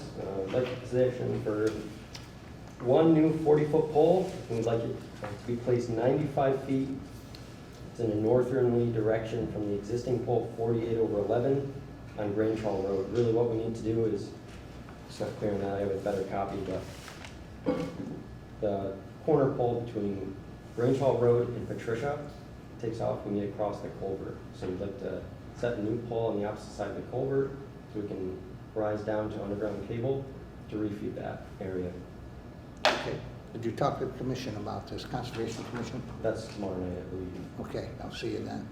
I'd like to position for one new 40-foot pole, and we'd like it to be placed 95 feet. It's in a northerly direction from the existing pole 48/11 on Grange Hall Road. Really what we need to do is, it's not clear on that, I have a better copy, but the corner pole between Grange Hall Road and Patricia takes off when you get across the culvert. So we'd like to set a new pole on the opposite side of the culvert so we can rise down to underground cable to refeed that area. Okay. Did you talk to the commission about this, Conservation Commission? That's tomorrow night, I believe. Okay, I'll see you then.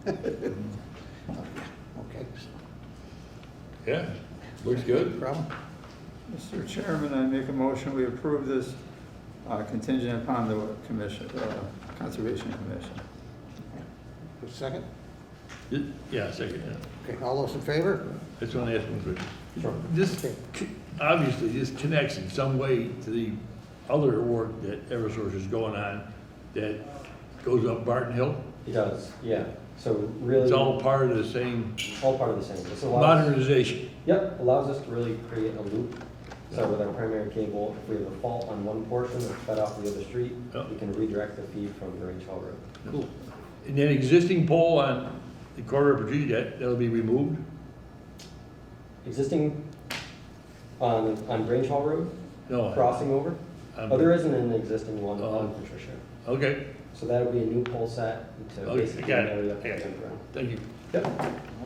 Okay. Yeah, looks good. Problem? Mr. Chairman, I make a motion, we approve this contingent upon the commission, Conservation Commission. A second? Yeah, second, yeah. Okay, all those in favor? I just want to ask one question. Sure. This, obviously, this connects in some way to the other work that Eversource is going on that goes up Barton Hill. It does, yeah. So really. It's all part of the same all part of the same. This allows, modernization. Yep, allows us to really create a loop. So with our primary cable, if we have a fault on one portion that's fed off the other street, we can redirect the feed from Grange Hall Road. Cool. And that existing pole on the corner of Virginia, that'll be removed? Existing on Grange Hall Road, No. crossing over? There isn't an existing one on Patricia. Okay, So that'll be a new pole set to Okay, basically got it. marry up I got the it. underground. thank you. Yep.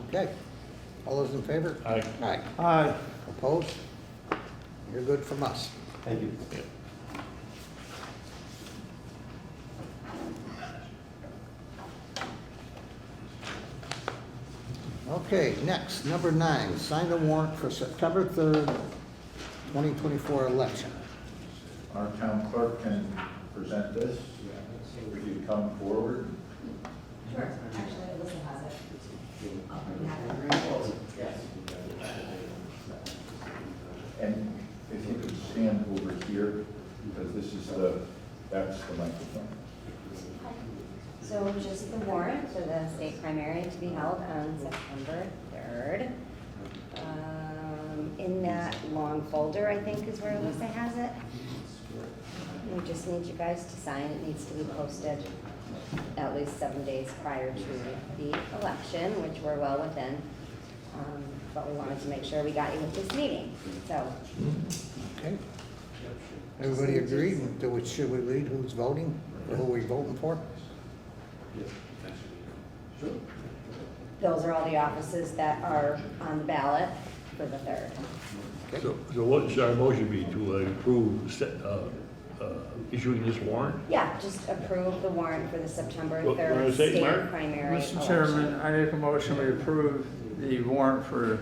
Okay. All those in favor? Aye. Aye. Aye. Opposed? You're good from us. Thank you. Okay, next, number 9, sign the warrant for September 3rd, 2024 election. Our town clerk can present this. If you come forward. Sure. Actually, Alyssa has it. And if you could stand over here, because this is that's the microphone. So just the warrant for the state primary to be held on September 3rd. In that long folder, I think is where Alyssa has it. We just need you guys to sign. It needs to be posted at least 7 days prior to the election, which we're well within. But we wanted to make sure we got you with this meeting, so. Okay. Everybody agree? Should we read who's voting, or who we voting for? Those are all the offices that are on the ballot for the 3rd. Okay. So what should our motion be to approve issuing this warrant? Yeah, just approve the warrant for the September What- what did I 3rd say, state Mark? primary election. Mr. Chairman, I make a motion, we approve the warrant for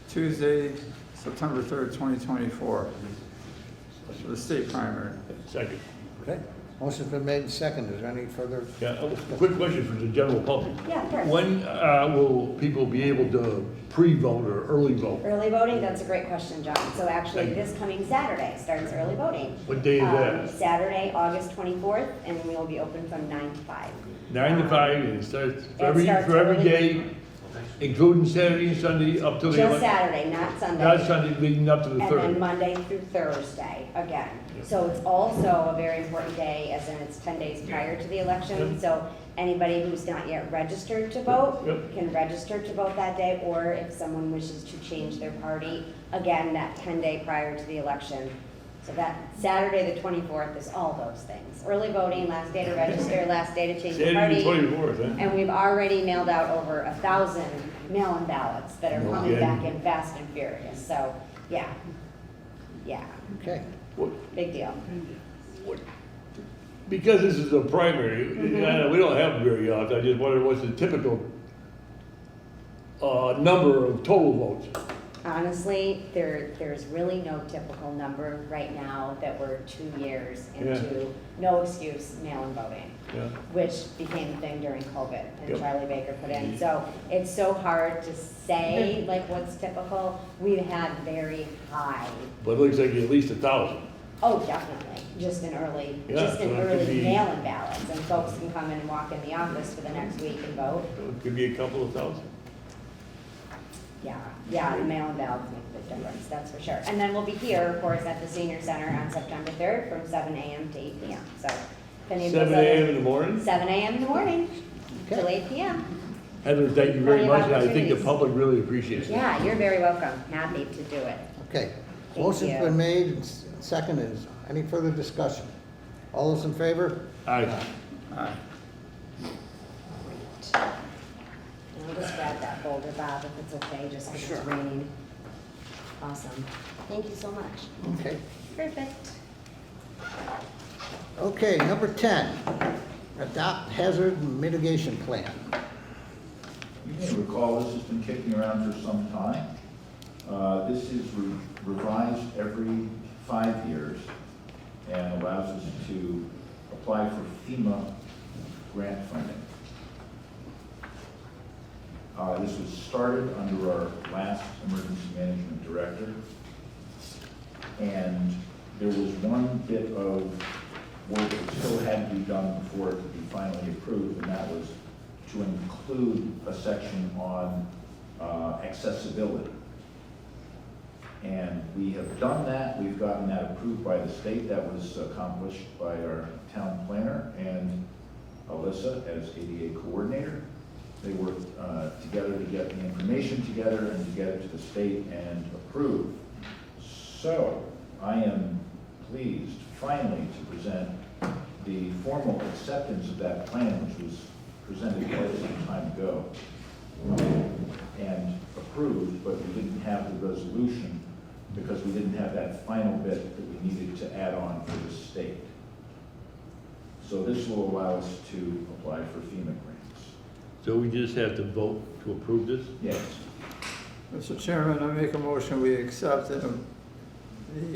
Tuesday, September 3rd, 2024, for the state primary. Second. Okay. Motion's been made and seconded. Is there any further? Yeah, a quick question for the general public. Yeah, of course. When will people be able to pre-vote or early vote? Early voting, that's a great question, John. So actually, Thank you. this coming Saturday starts early voting. What day is that? Saturday, August 24th, and we will be open from 9 to 5. 9 to 5, and it starts for It every starts for every early. day Including Saturday and Sunday up to the Just 11th? Saturday, not Sunday. Not Sunday, leading up to the And then 3rd. Monday through Thursday again. So it's also a very important day, as in it's 10 days prior to the election. Yep. So anybody who's not yet registered to vote Yep. can register to vote that day, or if someone wishes to change their party, again, that 10-day prior to the election. So that Saturday, the 24th, is all those things. Early voting, last day to register, last day to change your Saturday, party. 24th, huh? And we've already mailed out over 1,000 mail-in ballots that are coming Okay. back in fast and furious. So, yeah, Okay. What- big deal. Because this is a primary, we don't have them very often, I just wondered what's the typical number of total votes? Honestly, there's really no typical number right now that we're 2 years into no excuse mail-in voting, Yeah. which became a thing during COVID and Yep. Charlie Baker put in. So it's so hard to say like what's typical. We've had very high, But it looks like at least 1,000. oh, definitely, just in early, Yeah, just in so it could early be- mail-in ballots. And folks can come in and walk in the office for the next week and vote. So it could be a couple of thousand. Yeah, the mail-in ballots make a big difference, that's for sure. And then we'll be here, of course, at the senior center on September 3rd from 7 a.m. to 8 p.m. So if any of those 7 a.m. in the morning? 7 a.m. in the morning till Okay. 8 p.m. Heather, thank you very Plenty of much, and I think the opportunities. public really appreciates it. Yeah, you're very welcome, happy to do it. Okay. Thank Motion's you. been made, and seconded. Any further discussion? All those in favor? Aye. Aye. And I'll just grab that folder, Bob, if it's okay, just because it's raining. Awesome. Thank you so much. Okay. Perfect. Okay, number 10, adopt hazard mitigation plan. You may recall, this has been kicking around for some time. This is revised every 5 years and allows us to apply for FEMA grant funding. This was started under our last emergency management director. And there was one bit of work that still had to be done before it could be finally approved, and that was to include a section on accessibility. And we have done that. We've gotten that approved by the state. That was accomplished by our town planner and Alyssa as ADA coordinator. They worked together to get the information together and to get it to the state and approve. So I am pleased finally to present the formal acceptance of that plan, which was presented quite some time ago and approved, but we didn't have the resolution because we didn't have that final bit that we needed to add on for the state. So this will allow us to apply for FEMA grants. So we just have to vote to approve this? Yes. Mr. Chairman, I make a motion, we accept the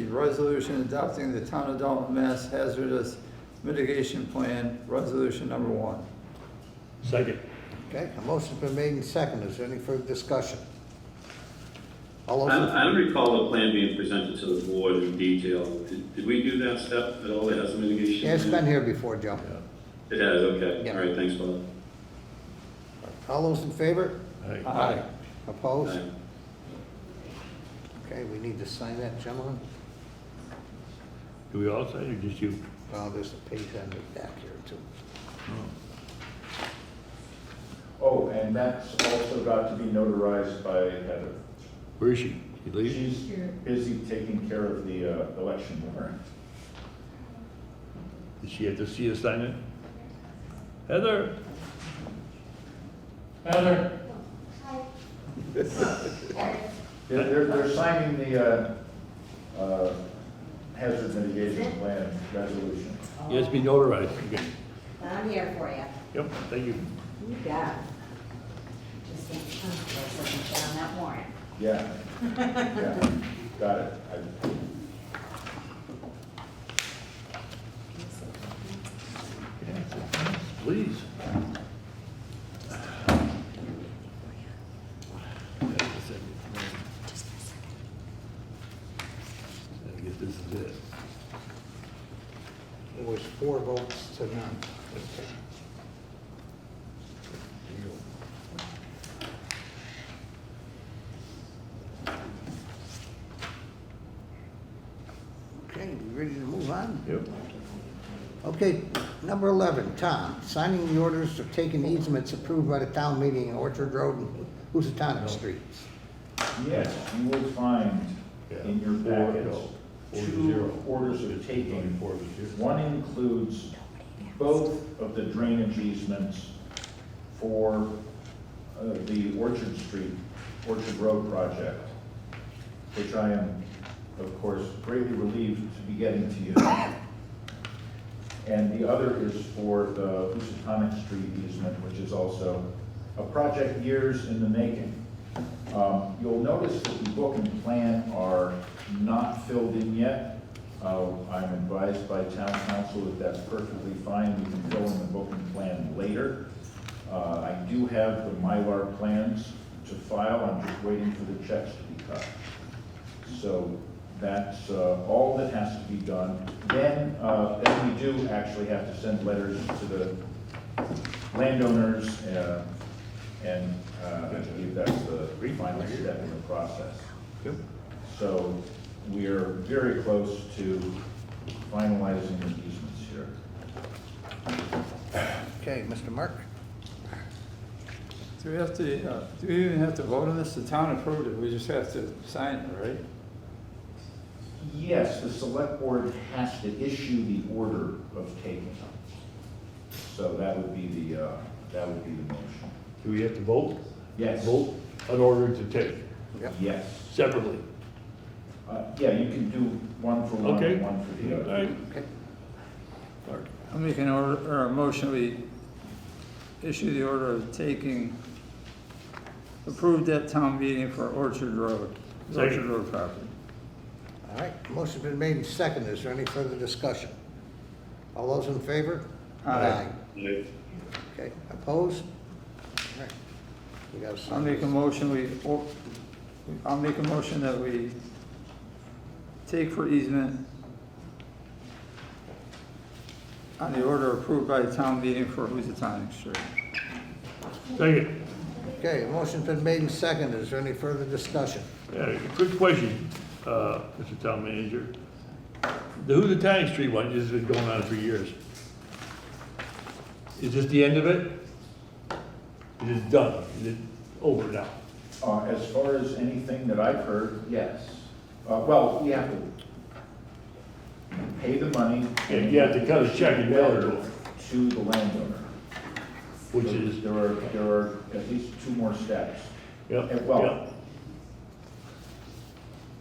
resolution adopting the Town of Dalton, Mass. Hazardous Mitigation Plan, Resolution Number 1. Second. Okay, a motion's been made and seconded. Is there any further discussion? All those in I don't recall the plan being presented to the board in detail. Did we do that step at all, the hazard mitigation? Yeah, it's been here before, Joe. It has, okay. Yeah. All right, thanks, Bob. All those in favor? Aye. Opposed? Aye. Okay, we need to sign that, gentlemen. Do we all sign or just you? Well, there's a page on the back here, too. Oh, and that's also got to be notarized by Heather. Where is she? She leaving? She's busy taking care of the election warrant. Does she have to see us sign it? Heather? Heather? They're signing the hazard mitigation plan resolution. It has to be notarized. Okay. I'm here for you. Yep, thank you. You got it. Just can't signature on that warrant. Yeah, yeah, got it. Please. I guess this is it. It was 4 votes to none. Okay, number 11, Tom, signing the orders of taking easements approved by the town meeting in Orchard Road and Housatonic Streets. Yes, you will find in your packets two orders of taking. One includes both of the drainage easements for the Orchard Road project, which I am, of course, greatly relieved to be getting to you. And the other is for the Housatonic Street easement, which is also a project years in the making. You'll notice that the book and plan are not filled in yet. I'm advised by town council that that's perfectly fine. We can fill in the book and plan later. I do have the Mylar plans to file. I'm just waiting for the checks to be cut. So that's all that has to be done. Then we do actually have to send letters to the landowners, and I believe that's the final step in the process. So we are very close to finalizing the easements here. Okay, Mr. Mark? Do we have to, do we even have to vote on this? The town approved it, we just have to sign it, right? Yes, the select board has to issue the order of taking. So that would be the motion. Do we have to vote? Yes. Vote in order to take Yes. separately. Yeah, you can do one for one Okay. and one for the All other. right. I'll make an order, or a motion, we issue the order of taking approved at town meeting for Orchard Road, Second. Orchard Road property. All right, motion's been made and seconded. Is there any further discussion? All those in favor? Aye. Okay, opposed? All right. We got I'll make a motion, I'll make a motion that we take for easement on the order approved by the town meeting for Housatonic Street. Second. Okay, motion's been made and seconded. Is there any further discussion? Yeah, quick question, Mr. Town Manager. The Housatonic Street one has been going on for years. Is this the end of it? Is it done? Is it over now? As far as anything that I've heard, yes. Well, we have to pay the money. Yeah, you have to cut a check and mail it to them. To the landowner. Which So is, there are at least two more steps. yeah, And, well,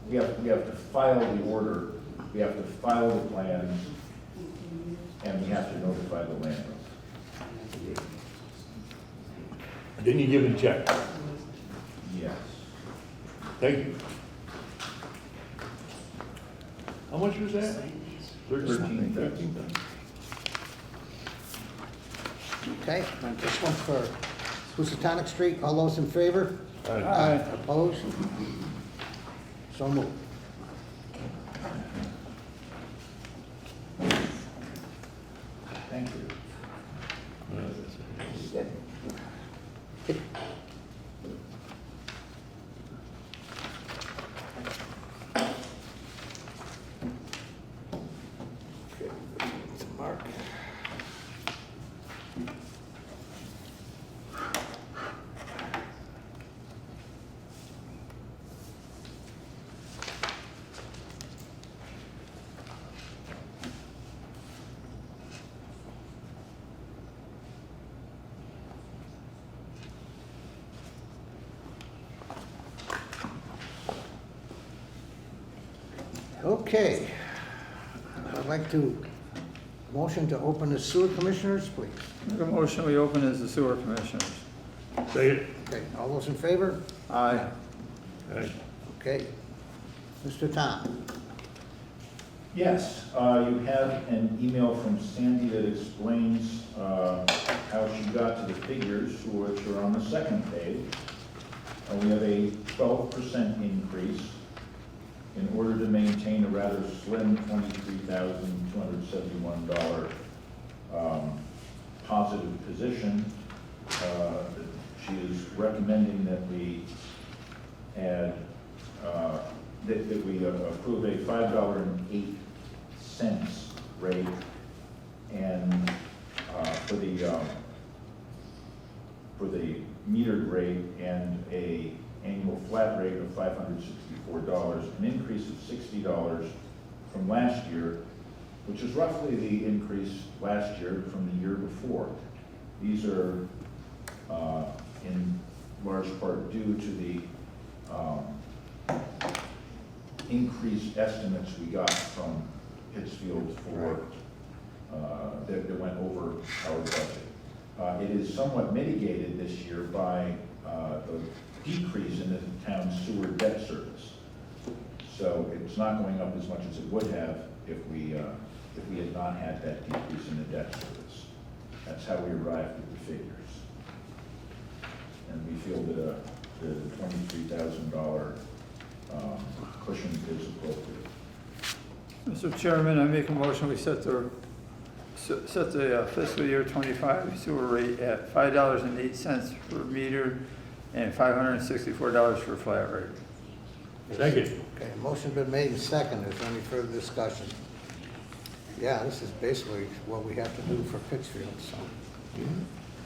we have to file the order, we have to file the plans, and we have to notify the landowner. then you give it a check. Yes. Thank you. How much was that? 13,000. Okay, and this one's for Housatonic Street. All those in favor? Aye. Opposed? So moved. Thank you. Okay, it's Mark. Okay, I'd like to motion to open the sewer commissioners, please. Make a motion, we open as the sewer commissioners. Say it. Okay, all those in favor? Aye. Aye. Okay. Mr. Tom? Yes, you have an email from Sandy that explains how she got to the figures, which are on the second page. We have a 12% increase in order to maintain a rather slim $23,271 positive position. She is recommending that we add, that we approve a $5.08 rate And for the metered rate and a annual flat rate of $564, an increase of $60 from last year, which is roughly the increase last year from the year before. These are in large part due to the increased estimates we got from Pittsfield for, that went over our budget. It is somewhat mitigated this year by the decrease in the town's sewer debt service. So it's not going up as much as it would have if we had not had that decrease in the debt service. That's how we arrived at the figures. And we feel that the $23,000 cushion is appropriate. Mr. Chairman, I make a motion, we set the fiscal year 25 sewer rate at $5.08 per meter and $564 for flat rate. Second. Okay, motion's been made and seconded. Is there any further discussion? Yeah, this is basically what we have to do for Pittsfield, so.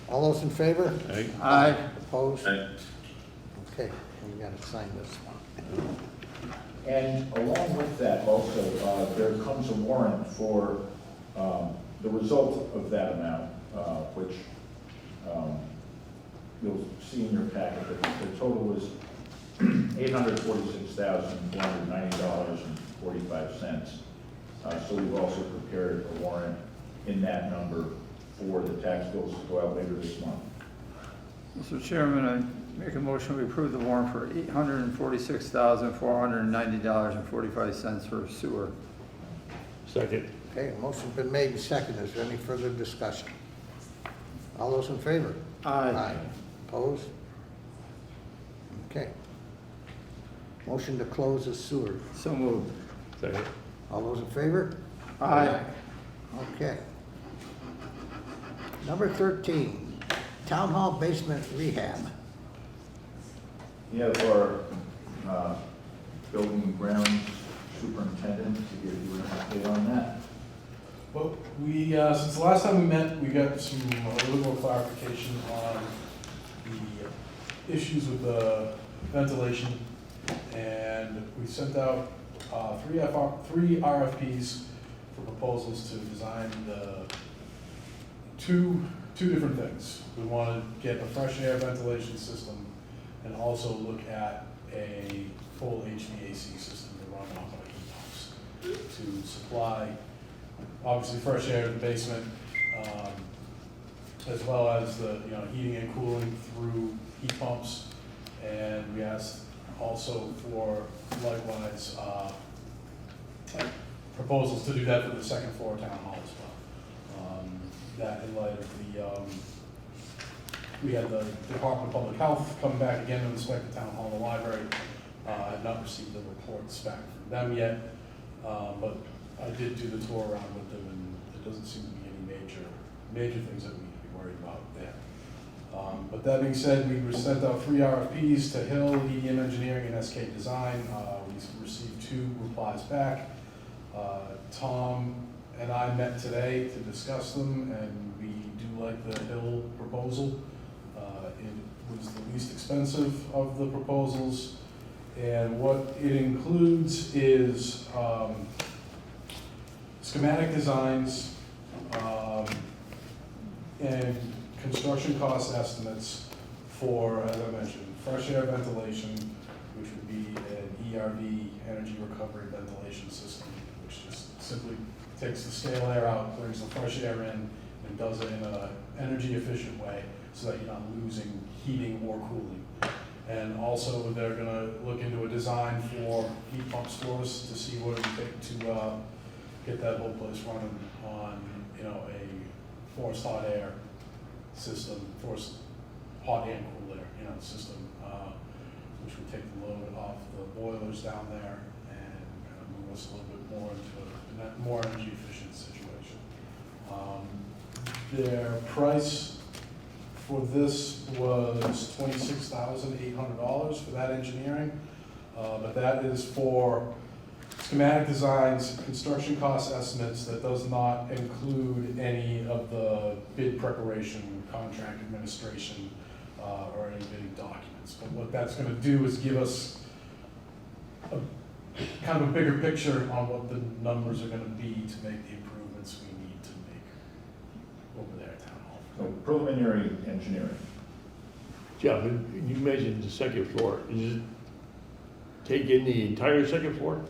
All those in favor? Aye. Aye. Opposed? Aye. Okay, we gotta sign this one. And along with that also, there comes a warrant for the result of that amount, which you'll see in your packet, that the total is $846,490.45. So we've also prepared a warrant in that number for the tax bills to go out later this month. Mr. Chairman, I make a motion, we approve the warrant for $846,490.45 for sewer. Second. Okay, motion's been made and seconded. Is there any further discussion? All those in favor? Aye. Opposed? Okay. Motion to close the sewer. So moved. Second. All those in favor? Aye. Okay. Number 13, Town Hall basement rehab. We have our building and grounds superintendent to give you an update on that. Well, we, since the last time we met, we got a little more clarification on the issues with the ventilation. And we sent out three RFPs for proposals to design the two different things. We want to get a fresh air ventilation system and also look at a full HVAC system to run off our heat pumps to supply, obviously, fresh air in the basement, as well as the heating and cooling through heat pumps. And we asked also for likewise proposals to do that for the second floor town hall as well. That in light of we had the Department of Public Health come back again to inspect the town hall, the library. I've not received the reports back from them yet, but I did do the tour around with them, and there doesn't seem to be any major things that we need to be worried about there. But that being said, we sent out 3 RFPs to Hill, EDM Engineering, and SK Design. We received 2 replies back. Tom and I met today to discuss them, and we do like the Hill proposal. It was the least expensive of the proposals, and what it includes is schematic designs and construction cost estimates for, as I mentioned, fresh air ventilation, which would be an ERV, energy recovery ventilation system, which just simply takes the stale air out, brings the fresh air in, and does it in an energy efficient way so that you're not losing heating or cooling. And also, they're gonna look into a design for heat pump stores to see what it would take to get that whole place running on, a forced hot air system, forced hot and cool air, system, which would take the load off the boilers down there and move us a little bit more into a more energy efficient situation. Their price for this was $26,800 for that engineering, but that is for schematic designs, construction cost estimates, that does not include any of the bid preparation, contract administration, or any bidding documents. But what that's gonna do is give us a kind of a bigger picture on what the numbers are gonna be to make the improvements we need to make over there at Town Hall. So preliminary engineering. Jeff, you mentioned the second floor. Is it take in the entire second floor?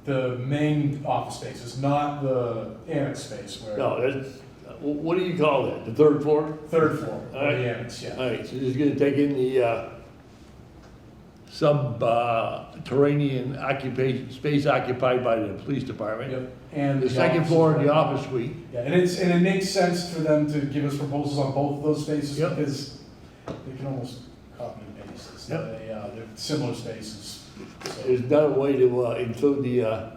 The main office space is not the annex space where. No, that's, what do you call that? The third floor? Third floor, or All right. the annex, yeah. All right, so it's gonna take in the, subterranean occupation, space occupied by the police department. Yep, and The second office floor as and the well. office suite. Yeah, and it makes sense for them to give us proposals on both of those spaces Yep. because they can almost copy and paste this. Yep. They're similar spaces. So, There's not a way to, include the,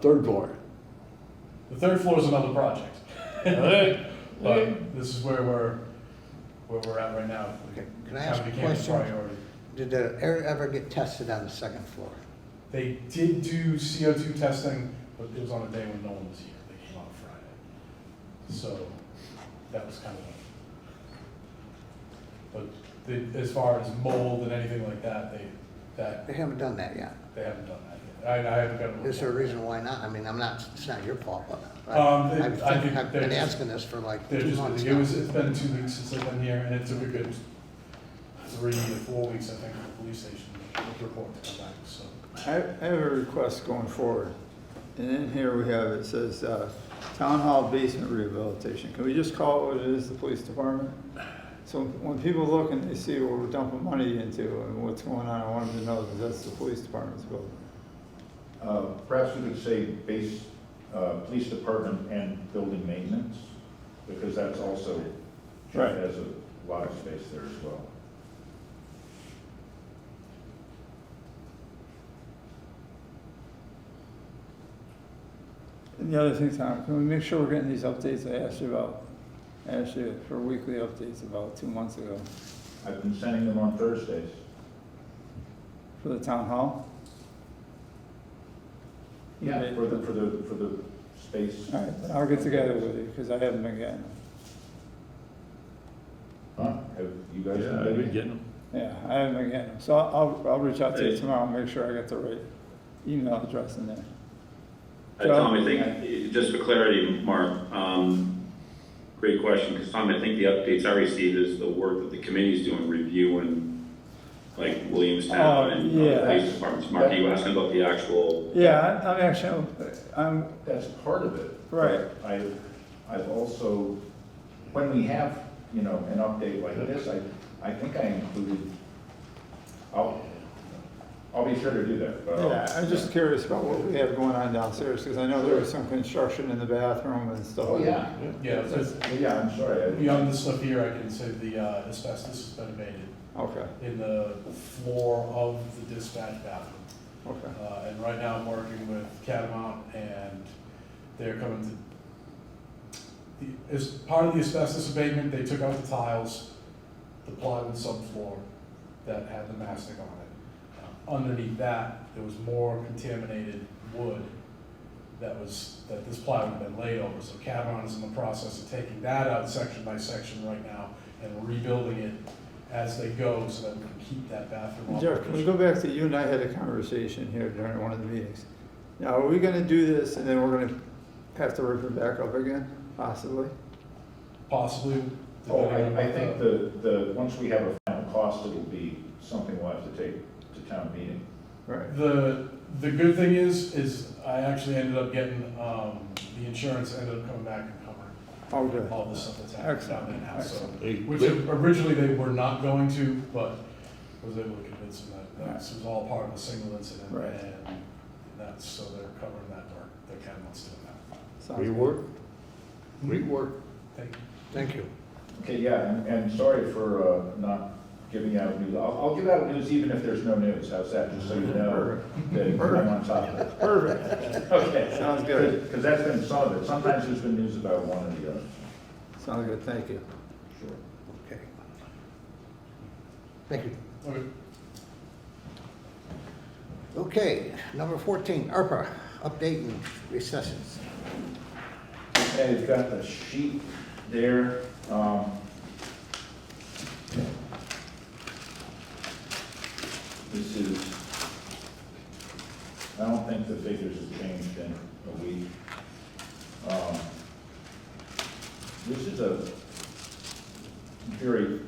third floor. the third floor is another project. All right? But this is where we're at right now. Okay, can I ask Kind a of became question? priority. Did the air ever get tested on the second floor? They did do CO2 testing, but it was on a day when no one was here. They came on Friday. So that was kind of, as far as mold and anything like that, They haven't done that yet. they haven't done that yet. I haven't got a. Is there a reason why not? I mean, it's not your fault, but I think I've been they're just- asking this for like They're 2 just, months it's now. been 2 weeks since they've been here, and it took a good 3 to 4 weeks, I think, for the police station to report to come back, so. I have a request going forward. And in here we have, it says, Town Hall basement rehabilitation. Can we just call it what it is, the police department? So when people look and they see what we're dumping money into and what's going on, I want them to know that that's the police department's building. Perhaps we could say police department and building maintenance, because that's also, Right. Jeff has a lot of space there as well. And the other thing, Tom, can we make sure we're getting these updates I asked you about? I asked you for weekly updates about 2 months ago I've been sending them on Thursdays. for the town hall. Yeah, for the space. All right, then I'll get together with you because I haven't been getting them. Huh? Have you guys Yeah, been I've getting been getting them. Yeah, I haven't been getting them. So I'll reach out to you Hey. tomorrow and make sure I get the right email address in there. Tom, I think, just for clarity, Mark, great question, because Tom, I think the updates I received is the work that the committee's doing, reviewing, like Williamstown and yeah. police departments. Mark, are you asking about the actual? Yeah, I'm actually, That's part of it. Right. But I've also, when we have, an update like this, I think I included, I'll be sure to do that, but yeah, I'm just curious about what we have going on downstairs because I know there was some construction in the bathroom and stuff. Oh, yeah. Yeah, Yeah, I'm sorry. beyond this stuff here, I can say the asbestos has been abated Okay, in the floor of the dispatch bathroom. okay. And right now I'm working with Catamount and they're coming as part of the asbestos abatement, they took out the tiles, the plywood subfloor that had the mastic on it. Underneath that, there was more contaminated wood that this plywood had been laid over. So Catamount is in the process of taking that out section by section right now and rebuilding it as they go so that we can keep that bathroom Jeff, can we go back to you and I had a conversation here during one of the meetings. Now, are we gonna do this and then we're gonna have to rip it back up again, possibly? Possibly. Oh, depending on I what think once we have a final cost, it'll be something we'll have to take to town meeting. Right. The good thing is I actually ended up getting, the insurance ended up coming back and covering Oh, good. all the stuff that's happening down there now, so. Excellent. Which originally they were not going to, but was able to convince them that this was all part of a single incident. Right. And so they're covering that work, they're kind of doing that. Sounds Great good. work. Great work. Thank you. Thank you. Okay, yeah, and sorry for not giving out news. I'll give out news even if there's no news. How's that? Just so you know that I'm on top of it. Perfect. Okay. Sounds good. Because that's been some of it. Sometimes there's been news about one or the other. Sounds good, thank you. Sure. Okay. Thank you. Okay. Okay, number 14, ARPA, update and recessions. Okay, you've got the sheet there. This is, I don't think the figures have changed in a week. This is a very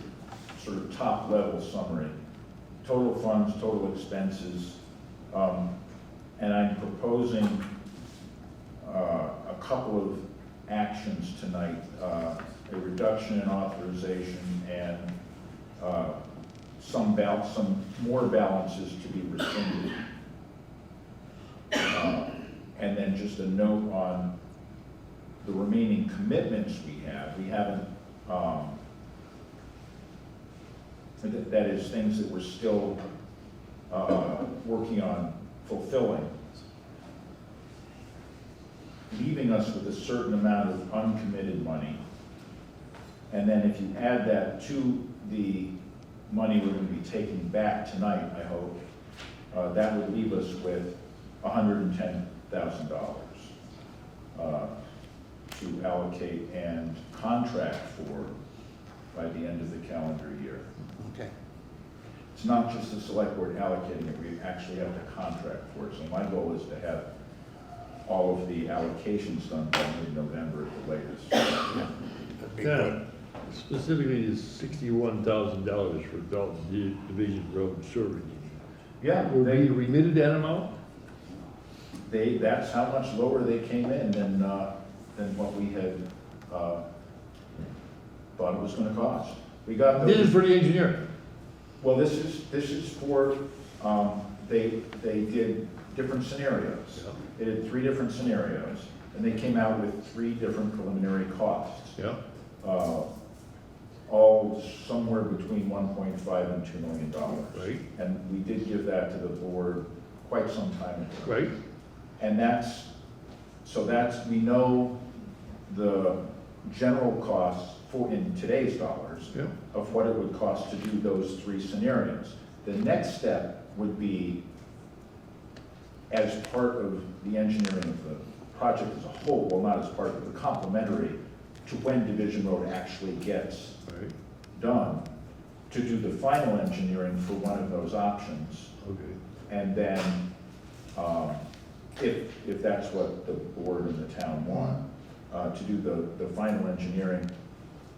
sort of top-level summary. Total funds, total expenses, and I'm proposing a couple of actions tonight, a reduction in authorization and some more balances to be rescinded. And then just a note on the remaining commitments we have. We haven't, that is things that we're still working on fulfilling, leaving us with a certain amount of uncommitted money. And then if you add that to the money we're going to be taking back tonight, I hope, that would leave us with $110,000 to allocate and contract for by the end of the calendar year. Okay. It's not just the select board allocating it, we actually have to contract for it. So my goal is to have all of the allocations done by mid-November at the latest. That'd be good. Specifically, is $61,000 for Dalton Division Road Survey. Yeah, Were we remitted that amount? that's how much lower they came in than what we had thought it was going to cost. We got This is for the engineer. Well, this is for, they did different scenarios. Yeah. They did 3 different scenarios, and they came out with 3 different preliminary costs. Yeah. All somewhere between $1.5 and $2 million. Right. And we did give that to the board quite some time ago. Right. And we know the general costs for, in today's dollars, Yeah. of what it would cost to do those 3 scenarios. The next step would be, as part of the engineering of the project as a whole, well, not as part of the complementary to when Division Road actually gets Right. done, to do the final engineering for one of those options. Okay. And then, if that's what the board and the town want, to do the final engineering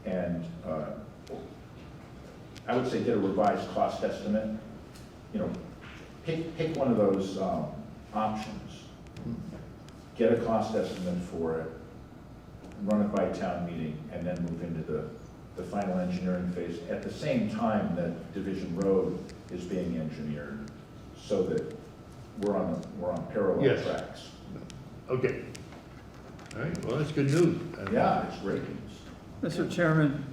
and, I would say get a revised cost estimate. You know, pick one of those options, get a cost estimate for it, run it by town meeting, and then move into the final engineering phase at the same time that Division Road is being engineered, so that we're on parallel Yes. tracks. Okay. All right, well, that's good news. Yeah, it's great news. Mr. Chairman,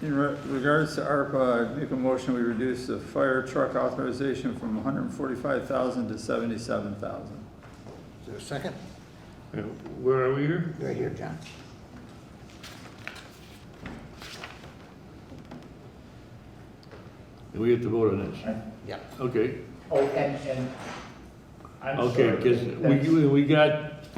in regards to ARPA, I make a motion we reduce the fire truck authorization from 145,000 to 77,000. Is there a second? Where are we here? Right here, John. And we have to vote on this. Yeah. Okay. Oh, and I'm Okay, sorry, because that's-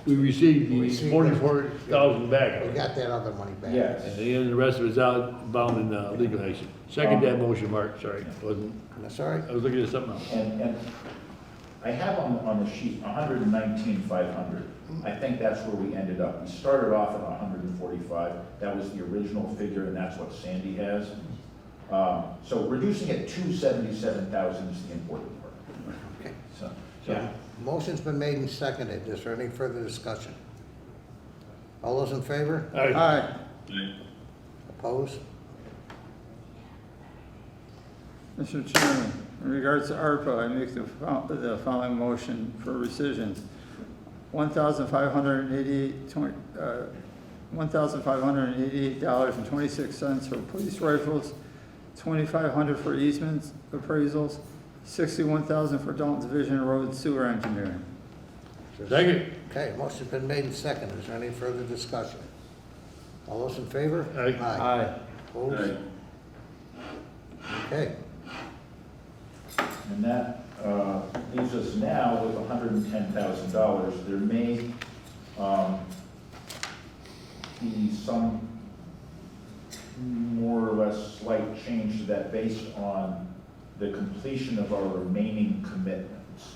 we received We the received 44,000 back. We got that other money back. Yes. And the rest of it's outbound in legal action. Second that motion, Mark, sorry. Wasn't, That's all right. I was looking at something else. And I have on the sheet 119,500. I think that's where we ended up. We started off at 145. That was the original figure, and that's what Sandy has. So reducing it to 77,000 is the important part. Okay. So, So, yeah. motion's been made and seconded. Is there any further discussion? All those in favor? Aye. Aye. Opposed? Mr. Chairman, in regards to ARPA, I make the following motion for rescissions. $1,588.26 for police rifles, $2,500 for easements appraisals, $61,000 for Dalton Division Road sewer engineering. Second. Okay, motion's been made and seconded. Is there any further discussion? All those in favor? Aye. Aye. Opposed? Okay. And that leaves us now with $110,000. There may be some more or less slight change to that based on the completion of our remaining commitments,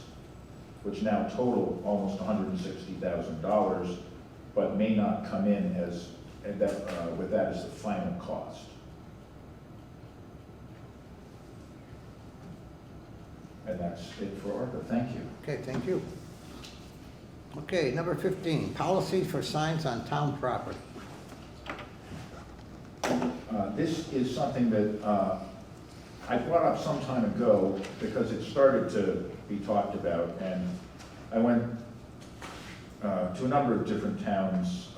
which now total almost $160,000, but may not come in as, with that as the final cost. And that's it for ARPA. Thank you. Okay, thank you. Okay, number 15, policy for signs on town property. This is something that I brought up some time ago because it started to be talked about, and I went to a number of different towns,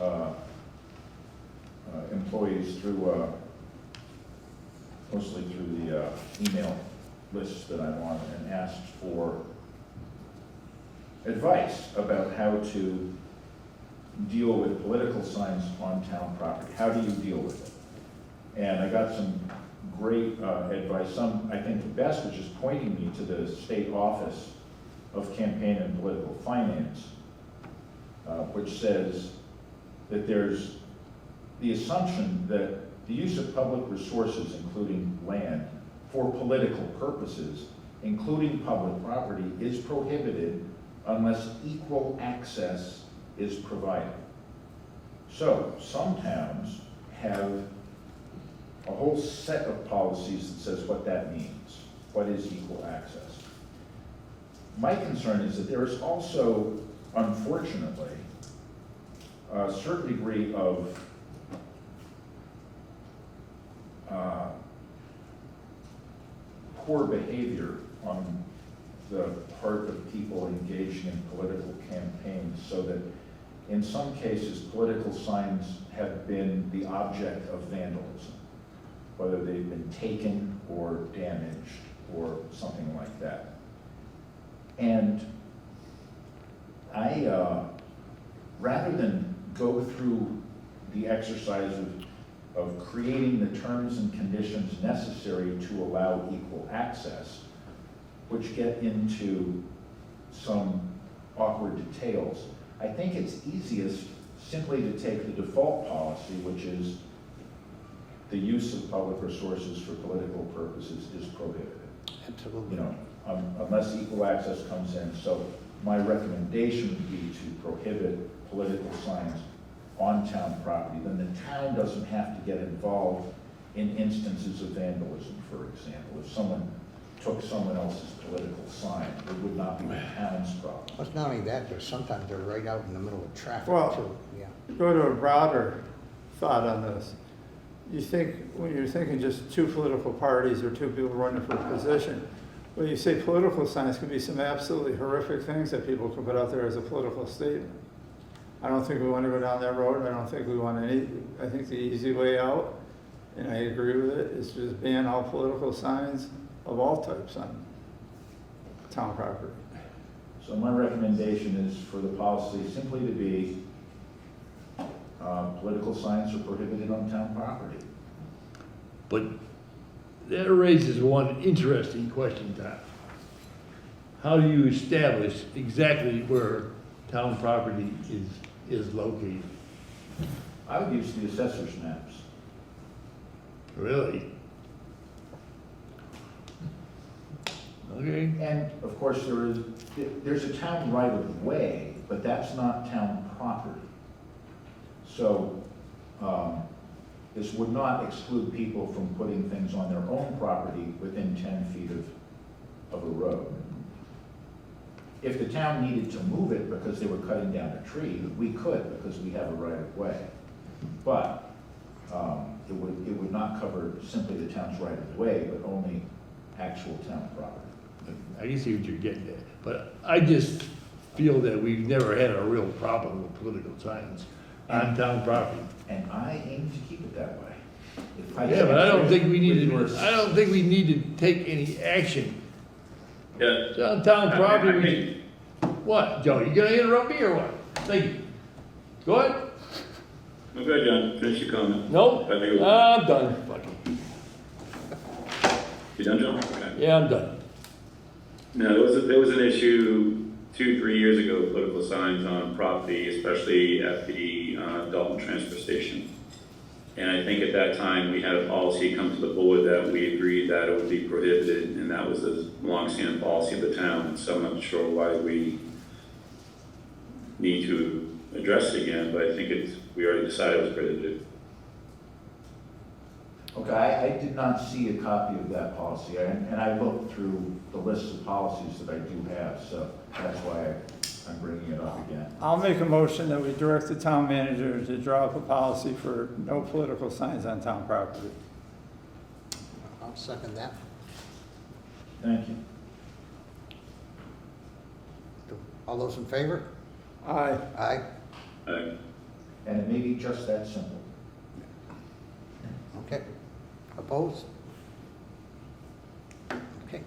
employees through, mostly through the email list that I'm on, and asked for advice about how to deal with political signs on town property. How do you deal with it? And I got some great advice. Some, I think the best, which is pointing me to the State Office of Campaign and Political Finance, which says that there's the assumption that the use of public resources, including land, for political purposes, including public property, is prohibited unless equal access is provided. So some towns have a whole set of policies that says what that means. What is equal access? My concern is that there is also, unfortunately, a certain degree of poor behavior on the part of people engaging in political campaigns, so that in some cases political signs have been the object of vandalism, whether they've been taken or damaged or something like that. And I, rather than go through the exercise of creating the terms and conditions necessary to allow equal access, which get into some awkward details, I think it's easiest simply to take the default policy, which is the use of public resources for political purposes is prohibited. Absolutely. You know, unless equal access comes in. So my recommendation would be to prohibit political signs on town property. Then the town doesn't have to get involved in instances of vandalism, for example. If someone took someone else's political sign, it would not be the town's problem. Well, it's not only that, there's sometimes they're right out in the middle of traffic Well, too. Yeah. Go to a broader thought on this. You think, when you're thinking just two political parties or two people running for a position, when you say political signs, can be some absolutely horrific things that people can put out there as a political statement. I don't think we want to go down that road. I don't think we want any. I think the easy way out, and I agree with it, is to just ban all political signs of all types on town property. So my recommendation is for the policy simply to be political signs are prohibited on town property. But that raises one interesting question, Tom. How do you establish exactly where town property is located? I would use the assessor's maps. Really? Okay. And of course, there's a town right of way, but that's not town property. So this would not exclude people from putting things on their own property within 10 feet of a road. If the town needed to move it because they were cutting down a tree, we could, because we have a right of way. But it would not cover simply the town's right of way, but only actual town property. I can see what you're getting at, but I just feel that we've never had a real problem with political signs on town property. And I aim to keep it that way. Yeah, but I don't think we need to take any action. Yeah. It's on town property. What, Joe, you gonna interrupt me or what? Thank you. Go ahead. Okay, John, finish your comment. No, I think it was- I'm done. Fuck it. You done, John? Okay. Yeah, I'm done. No, there was an issue 2-3 years ago with political signs on property, especially at the Dalton transfer station. And I think at that time, we had a policy come to the board that we agreed that it would be prohibited, and that was the longstanding policy of the town. So I'm not sure why we need to address it again, but I think we already decided it was prohibited. Okay, I did not see a copy of that policy, and I looked through the list of policies that I do have, so that's why I'm bringing it up again. I'll make a motion that we direct the town manager to draw up a policy for no political signs on town property. I'll second that. Thank you. All those in favor? Aye. Aye. Aye. And it may be just that simple. Okay. Opposed? Okay.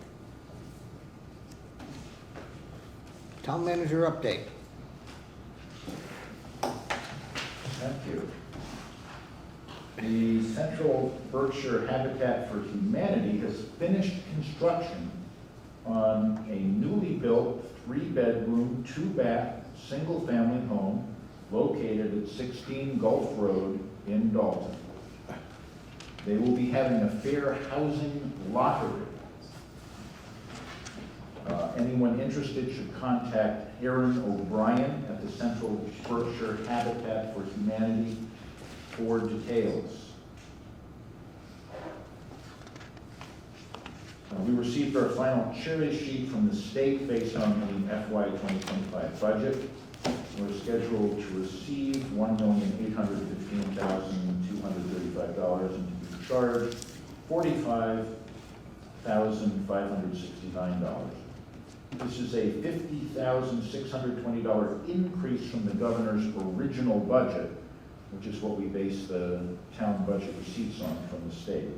Town manager update. Thank you. The Central Berkshire Habitat for Humanity has finished construction on a newly built 3-bedroom, 2-bath, single-family home located at 16 Gulf Road in Dalton. They will be having a fair housing lottery. Anyone interested should contact Aaron O'Brien at the Central Berkshire Habitat for Humanity for details. We received our final cherry sheet from the state based on the FY 2025 budget. We're scheduled to receive $1,815,235 and to be charged $45,569. This is a $50,620 increase from the governor's original budget, which is what we base the town budget receipts on from the state.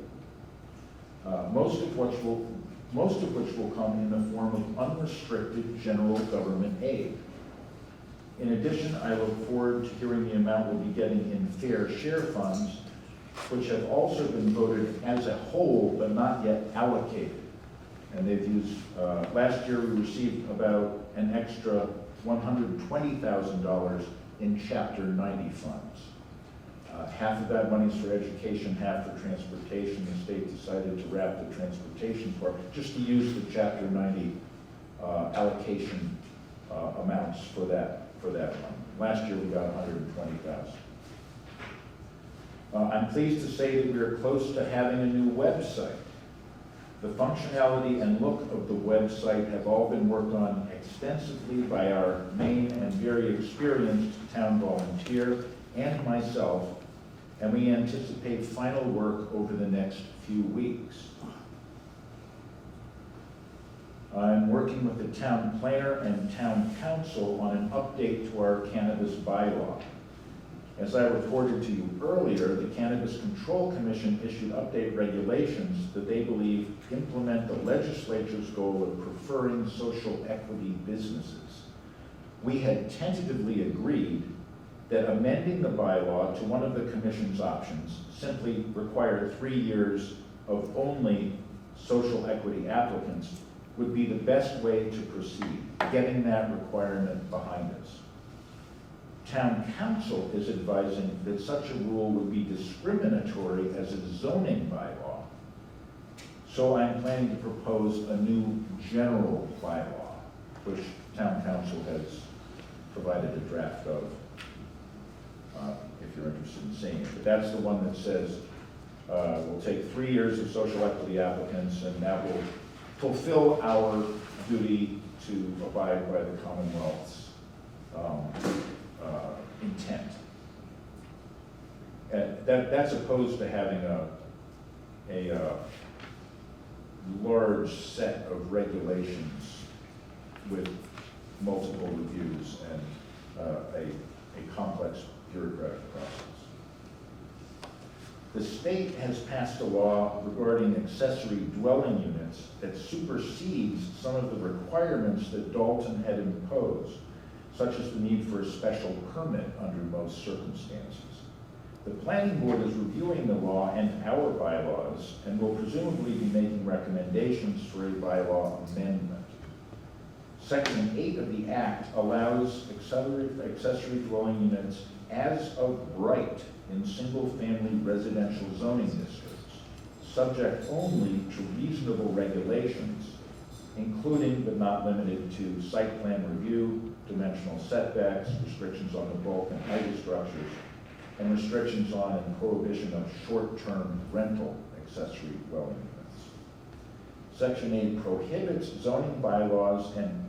Most of which will come in the form of unrestricted general government aid. In addition, I look forward to hearing the amount we'll be getting in fair share funds, which have also been voted as a whole but not yet allocated. And they've used, last year we received about an extra $120,000 in Chapter 90 funds. Half of that money is for education, half for transportation. The state decided to wrap the transportation part, just to use the Chapter 90 allocation amounts for that money. Last year we got $120,000. I'm pleased to say that we are close to having a new website. The functionality and look of the website have all been worked on extensively by our main and very experienced town volunteer and myself, and we anticipate final work over the next few weeks. I'm working with the town planner and town council on an update to our cannabis bylaw. As I reported to you earlier, the Cannabis Control Commission issued update regulations that they believe implement the legislature's goal of preferring social equity businesses. We had tentatively agreed that amending the bylaw to one of the commission's options simply required 3 years of only social equity applicants would be the best way to proceed, getting that requirement behind us. Town council is advising that such a rule would be discriminatory as a zoning bylaw. So I'm planning to propose a new general bylaw, which town council has provided a draft of, if you're interested in seeing it. But that's the one that says we'll take 3 years of social equity applicants, and that will fulfill our duty to abide by the Commonwealth's intent. That's opposed to having a large set of regulations with multiple reviews and a complex bureaucratic process. The state has passed a law regarding accessory dwelling units that supersedes some of the requirements that Dalton had imposed, such as the need for a special permit under most circumstances. The planning board is reviewing the law and our bylaws and will presumably be making recommendations for a bylaw amendment. Section 8 of the Act allows accessory dwelling units as of right in single-family residential zoning districts, subject only to reasonable regulations, including but not limited to site plan review, dimensional setbacks, restrictions on the bulk and height of structures, and restrictions on and prohibition of short-term rental accessory dwelling units. Section 8 prohibits zoning bylaws and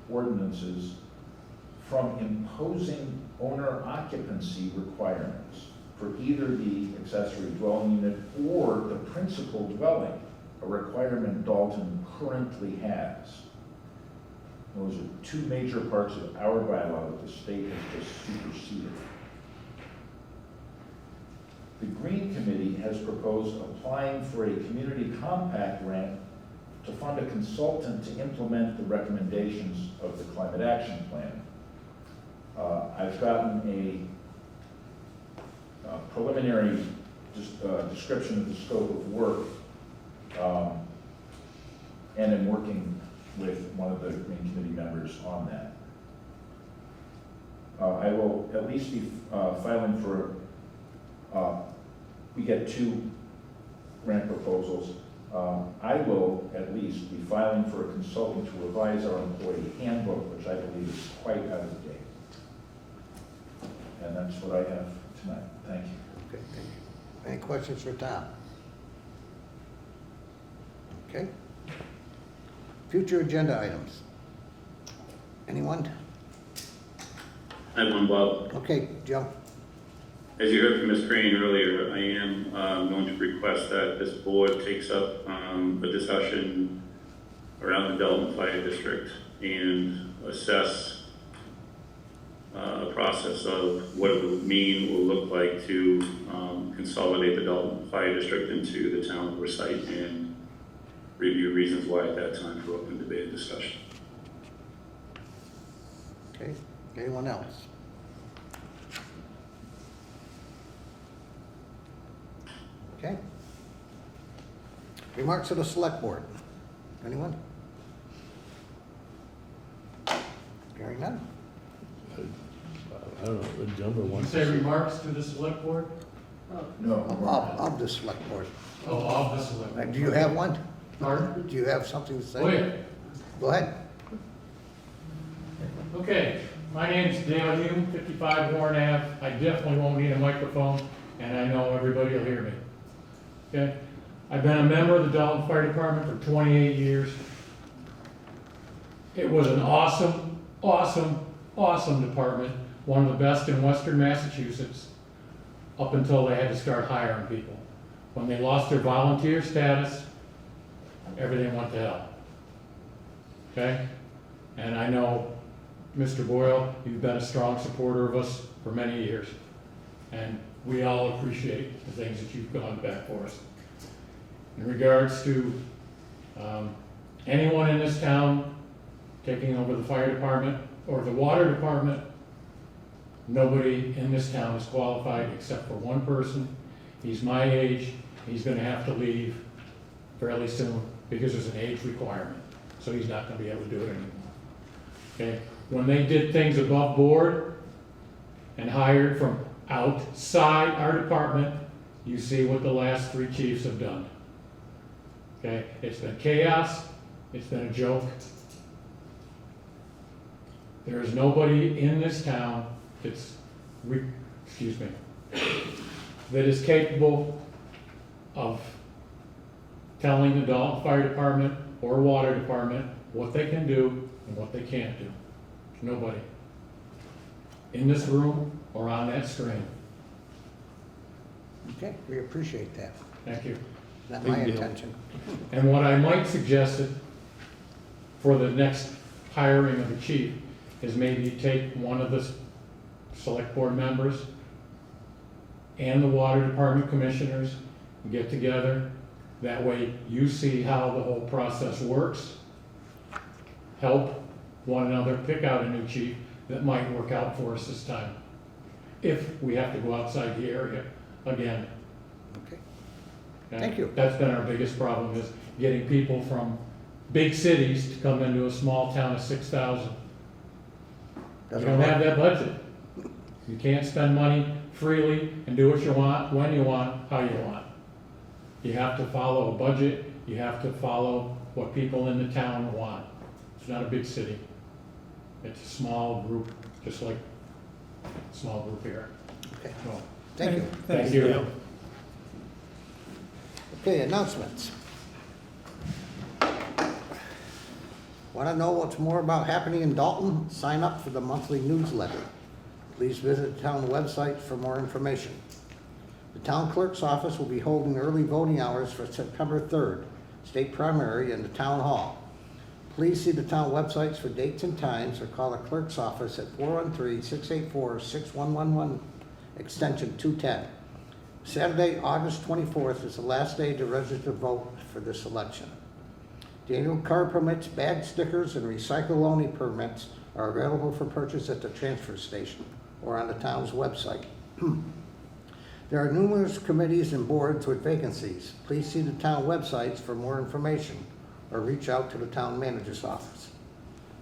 ordinances from imposing owner occupancy requirements for either the accessory dwelling unit or the principal dwelling, a requirement Dalton currently has. Those are two major parts of our bylaw that the state has just superseded. The Green Committee has proposed applying for a community compact grant to fund a consultant to implement the recommendations of the Climate Action Plan. I've gotten a preliminary description of the scope of work, and am working with one of the Green Committee members on that. I will at least be filing for, we get 2 grant proposals. I will at least be filing for a consultant to revise our employee handbook, which I believe is quite out of date. And that's what I have tonight. Thank you. Okay, thank you. Any questions for Tom? Okay. Future agenda items. Anyone? I have one, Bob. Okay, Joe. As you heard from Ms. Crane earlier, I am going to request that this board takes up a discussion around the Dalton Fire District and assess a process of what it would mean or look like to consolidate the Dalton Fire District into the town of Forsyth and review reasons why at that time for open debate and discussion. Okay, anyone else? Okay. Remarks of the select board. Anyone? Hearing none? I don't know, the jumper wants Say to. remarks to the select board? No. Of the select board. Oh, of the select. Do you have one? Pardon? Do you have something to say? Oh, yeah. Go ahead. Okay, my name's Dale Hume, 55 Warren Ave. I definitely won't need a microphone, and I know everybody will hear me. Okay? I've been a member of the Dalton Fire Department for 28 years. It was an awesome, awesome, awesome department, one of the best in Western Massachusetts, up until they had to start hiring people. When they lost their volunteer status, everything went to hell. Okay? And I know, Mr. Boyle, you've been a strong supporter of us for many years. And we all appreciate the things that you've gone back for us. In regards to anyone in this town taking over the fire department or the water department, nobody in this town is qualified except for one person. He's my age. He's going to have to leave fairly soon because there's an age requirement. So he's not going to be able to do it anymore. Okay? When they did things above board and hired from outside our department, you see what the last 3 chiefs have done. Okay? It's been chaos. It's been a joke. There is nobody in this town that's, that is capable of telling the Dalton Fire Department or Water Department what they can do and what they can't do. Nobody. In this room or on that screen. Okay, we appreciate that. Thank you. Not my Big deal. intention. And what I might suggest for the next hiring of a chief is maybe take one of the select board members and the water department commissioners and get together. That way you see how the whole process works. Help one another pick out a new chief that might work out for us this time. If we have to go outside the area again. Okay. Thank you. That's been our biggest problem, is getting people from big cities to come into a small town of 6,000. You Doesn't don't work. have that budget. You can't spend money freely and do what you want, when you want, how you want. You have to follow a budget, you have to follow what people in the town want. It's not a big city. It's a small group, just like a small group here. Okay, So, thank you. thank you. Okay, announcements. Want to know what's more about happening in Dalton? Sign up for the monthly newsletter. Please visit the town website for more information. The town clerk's office will be holding early voting hours for September 3rd, state primary in the town hall. Please see the town websites for dates and times or call the clerk's office at 413-684-6111, extension 210. Saturday, August 24th is the last day to register to vote for this election. The annual car permits, bag stickers, and recycle-only permits are available for purchase at the transfer station or on the town's website. There are numerous committees and boards with vacancies. Please see the town websites for more information or reach out to the town manager's office.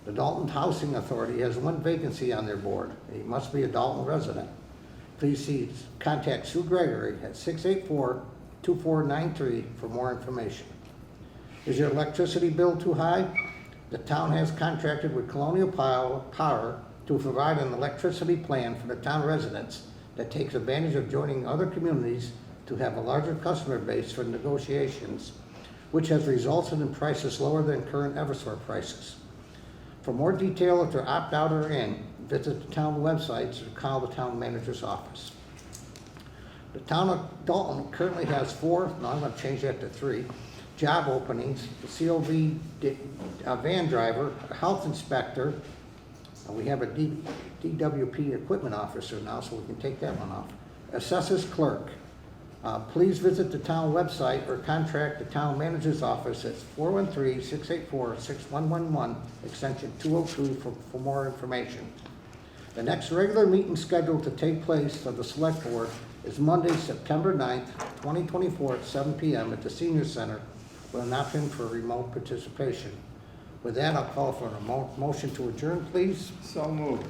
The Dalton Housing Authority has one vacancy on their board. He must be a Dalton resident. Please contact Sue Gregory at 684-2493 for more information. Is your electricity bill too high? The town has contracted with Colonial Power to provide an electricity plan for the town residents that takes advantage of joining other communities to have a larger customer base for negotiations, which has resulted in prices lower than current Eversource prices. For more detail, if they're opt out or in, visit the town websites or call the town manager's office. The town of Dalton currently has 4, now I'm going to change that to 3, job openings: the COV van driver, a health inspector, and we have a DWP equipment officer now, so we can take that one off. Assessors clerk. Please visit the town website or contact the town manager's office at 413-684-6111, extension 202 for more information. The next regular meeting scheduled to take place of the select board is Monday, September 9th, 2024 at 7 p.m. at the Senior Center with an option for remote participation. With that, I'll call for a motion to adjourn, please. So moved.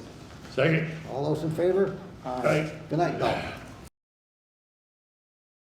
Second. All those in favor? Aye. Good night, Dalton.